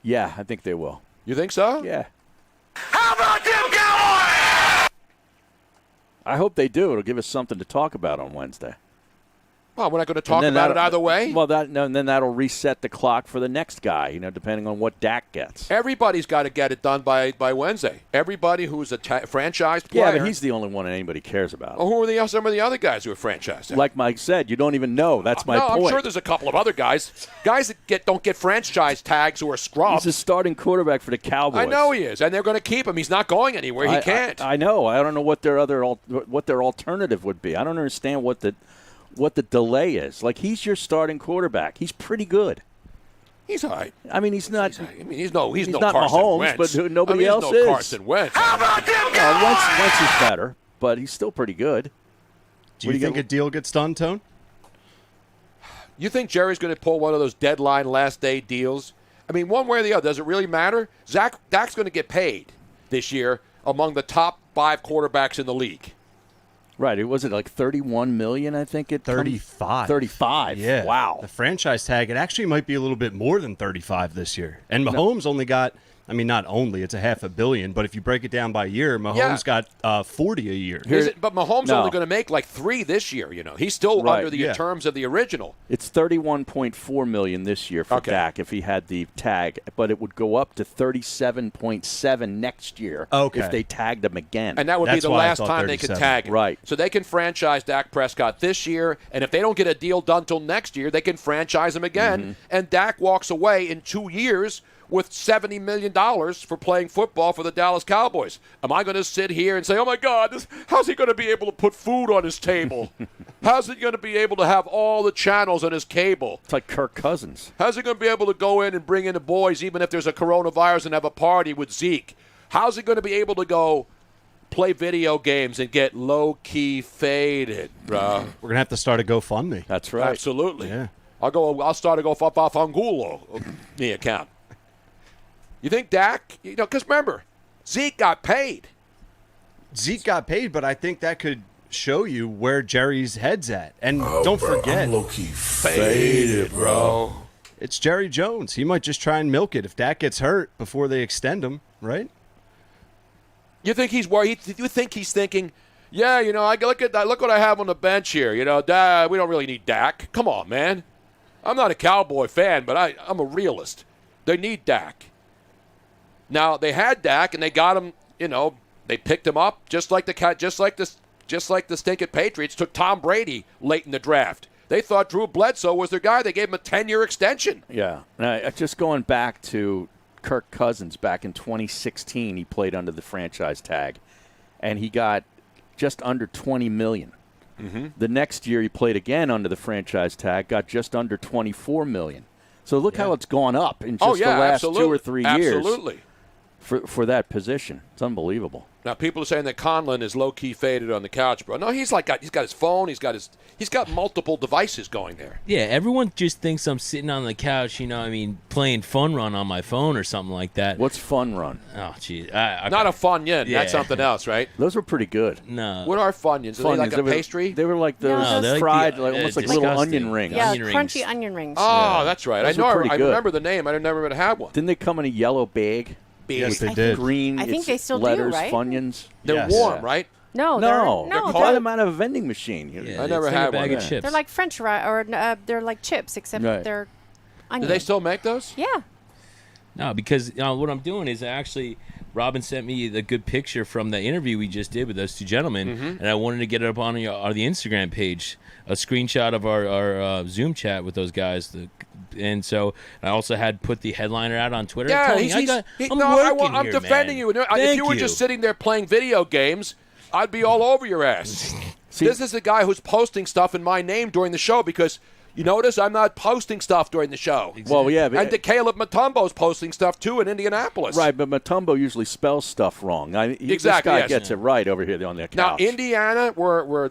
Yeah, I think they will. You think so? Yeah. How about them Cowboys? I hope they do. It'll give us something to talk about on Wednesday. Well, we're not going to talk about it either way. Well, and then that'll reset the clock for the next guy, depending on what Dak gets. Everybody's got to get it done by Wednesday. Everybody who's a franchised player. Yeah, but he's the only one that anybody cares about. Well, who are some of the other guys who are franchised? Like Mike said, you don't even know. That's my point. I'm sure there's a couple of other guys. Guys that don't get franchise tags who are scrubs. He's a starting quarterback for the Cowboys. I know he is, and they're going to keep him. He's not going anywhere. He can't. I know. I don't know what their alternative would be. I don't understand what the delay is. Like, he's your starting quarterback. He's pretty good. He's all right. I mean, he's not. He's no not Carson Mahomes, Wentz. but nobody else he's is. No Carson Wentz. How about them Wentz is better, but he's still pretty good. Do you think a deal gets done, Tone? You think Jerry's going to pull one of those deadline last day deals? I mean, one way or the other, does it really matter? Dak's going to get paid this year among the top 5 quarterbacks in the league. Right. It was like $31 million, I think. 35. 35. Yeah. Wow. The franchise tag, it actually might be a little bit more than 35 this year. And Mahomes only got, I mean, not only, it's a $500 million, but if you break it down by year, Mahomes got 40 a year. But Mahomes only going to make like 3 this year, you know. He's still under the terms of the original. It's $31.4 million this year for Dak if he had the tag, but it would go up to $37.7 next year if they tagged him again. And that would be the last time they could tag him. Right. So they can franchise Dak Prescott this year, and if they don't get a deal done till next year, they can franchise him again, and Dak walks away in 2 years with $70 million for playing football for the Dallas Cowboys. Am I going to sit here and say, oh, my God, how's he going to be able to put food on his table? How's he going to be able to have all the channels on his cable? It's like Kirk Cousins. How's he going to be able to go in and bring in the boys even if there's a coronavirus and have a party with Zeke? How's he going to be able to go play video games and get low-key faded, bro? We're going to have to start a GoFundMe. That's right. Absolutely. Yeah. I'll start a GoFundMe the account. You think Dak, because remember, Zeke got paid. Zeke got paid, but I think that could show you where Jerry's head's at. And don't forget. I'm low-key faded, bro. It's Jerry Jones. He might just try and milk it if Dak gets hurt before they extend him, right? You think he's worried? You think he's thinking, yeah, I look what I have on the bench here. We don't really need Dak. Come on, man. I'm not a Cowboy fan, but I'm a realist. They need Dak. Now they had Dak and they got him. They picked him up just like the stinking Patriots took Tom Brady late in the draft. They thought Drew Bledsoe was their guy. They gave him a 10-year extension. Yeah. Just going back to Kirk Cousins back in 2016, he played under the franchise tag, and he got just under $20 million. Mm-hmm. The next year he played again under the franchise tag, got just under $24 million. So look how it's gone up in just the last 2 or 3 years. Absolutely. For that position. It's unbelievable. Now people are saying that Conlon is low key faded on the couch, bro. No, he's got his phone. He's got multiple devices going there. Yeah, everyone just thinks I'm sitting on the couch, playing Fun Run on my phone or something like that. What's Fun Run? Oh, geez. Not a Funyun. Yeah. That's something else, right? Those were pretty good. No. What are Funyuns? Are they like a pastry? They were like those fried, almost like little onion rings. Yeah, onion crunchy rings. onion rings. Oh, that's right. Those I were pretty good. remember the name. I never had one. Didn't they come in a yellow bag? Yes, they did. Green. I think they still do, letters, right? Funyuns. They're warm, right? No, you buy them out of a vending machine. Yeah, I never it's like had a bag one. of chips. They're like French fries, or they're like chips, except they're onion. Do they still make those? Yeah. No, because what I'm doing is Robin sent me the good picture from the interview we just did with those two gentlemen, and I wanted to get it up on the Instagram page, a screenshot of our Zoom chat with those guys. And so I also had put the headliner out on Twitter. Yeah, I'm defending you. If you were just sitting there playing video games, I'd be all over your ass. This is the guy who's posting stuff in my name during the show because you notice I'm not posting stuff during the show. Exactly. Well, yeah. And Caleb Mutombo's posting stuff, too, in Indianapolis. Right, but Mutombo usually spells stuff wrong. This guy gets it right over here on the couch. Now, Indiana, where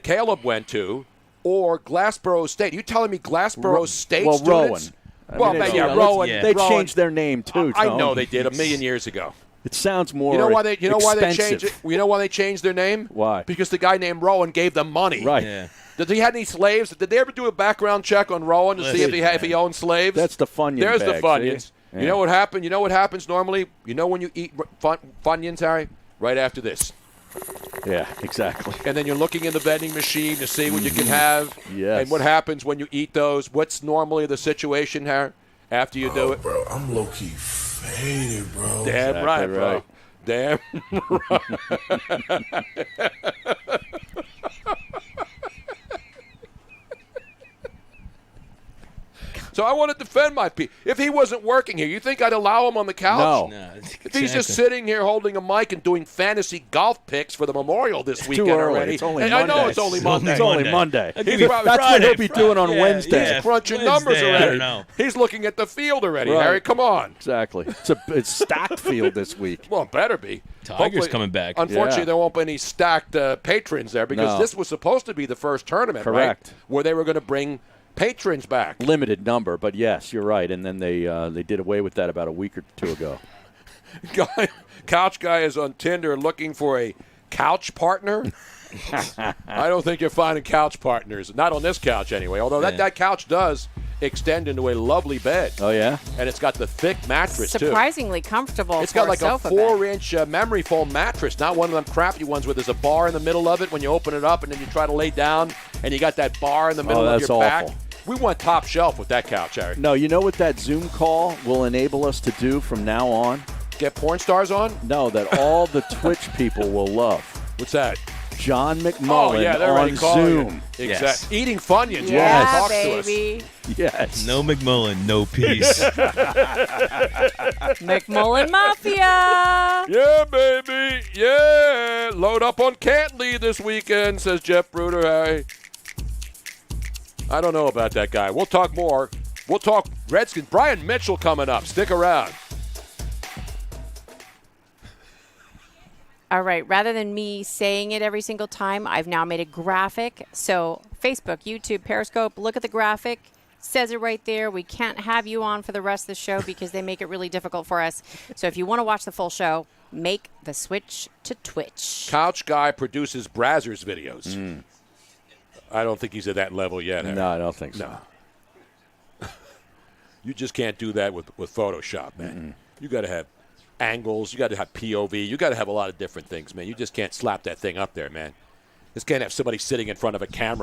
Caleb went to, or Glassboro State. You telling me Glassboro State students? Rowan. Rowan. They changed their name, too, I know they did 1,000,000 years ago. It sounds more why they changed it? You know why they changed their name? Why? Because the guy named Rowan gave them money. Right. Yeah. Did he have any slaves? Did they ever do a background check on Rowan to see if he owned slaves? That's the Funyun There's bag, the Funyuns. Yeah. You know what happened? You know what happens normally? You know when you eat Funyuns, Harry? Right after this. Yeah, exactly. And then you're looking in the vending machine to see what you can have. Yes. And what happens when you eat those? What's normally the situation, Harry, after you do it? Bro, I'm low-key faded, bro. Damn right, bro. Damn right. So I want to defend my people. If he wasn't working here, you think I'd allow him on the couch? No. If he's just sitting here holding a mic and doing fantasy golf picks for the Memorial this weekend too early. already. It's only and Monday. I know it's only Monday. It's only Monday. He's probably That's what he'll be doing on Wednesday. He's crunching numbers already. I don't know. He's looking at the field already, Right. Harry. Come on. Exactly. It's stacked field this week. Well, it better be. Tiger's Hopefully, coming back. Unfortunately, there won't be any stacked patrons there because this was supposed to be the first tournament, right? Correct. Where they were going to bring Patrons back. Limited number, but yes, you're right. And then they did away with that about a week or two ago. Couch guy is on Tinder looking for a couch partner. I don't think you're finding couch partners. Not on this couch anyway, although that couch does extend into a lovely bed. Oh, yeah? And it's got the thick mattress, Surprisingly comfortable. It's got like a sofa 4-inch memory foam mattress, not one of them crappy ones where there's a bar in the middle of it when you open it up and then you try to lay down and you got that bar in the middle of your back. We want top shelf with that couch, Harry. No, you know what that Zoom call will enable us to do from now on? Get porn stars on? No, that all the Twitch people will love. What's that? John McMullen they're on Zoom. Exactly. Yes. Eating Funyuns. Yeah, Talk baby. to us. Yes. No McMullen, no peace. McMullen Mafia. Yeah, baby. Yeah. Load up on Cantley this weekend, says Jeff Bruder. Harry. I don't know about that guy. We'll talk more. We'll talk Redskins. Brian Mitchell coming up. Stick around. All right, rather than me saying it every single time, I've now made a graphic. So Facebook, YouTube, Periscope, look at the graphic. Says it right there. We can't have you on for the rest of the show because they make it really difficult for us. So if you want to watch the full show, make the switch to Twitch. Couch guy produces Brazzers videos. I don't think he's at that level yet. Harry. No, I don't think so. No. You just can't do that with Photoshop, man. You got to have angles. You got to have POV. You got to have a lot of different things, man. You just can't slap that thing up there, man. Just can't have somebody sitting in front of a camera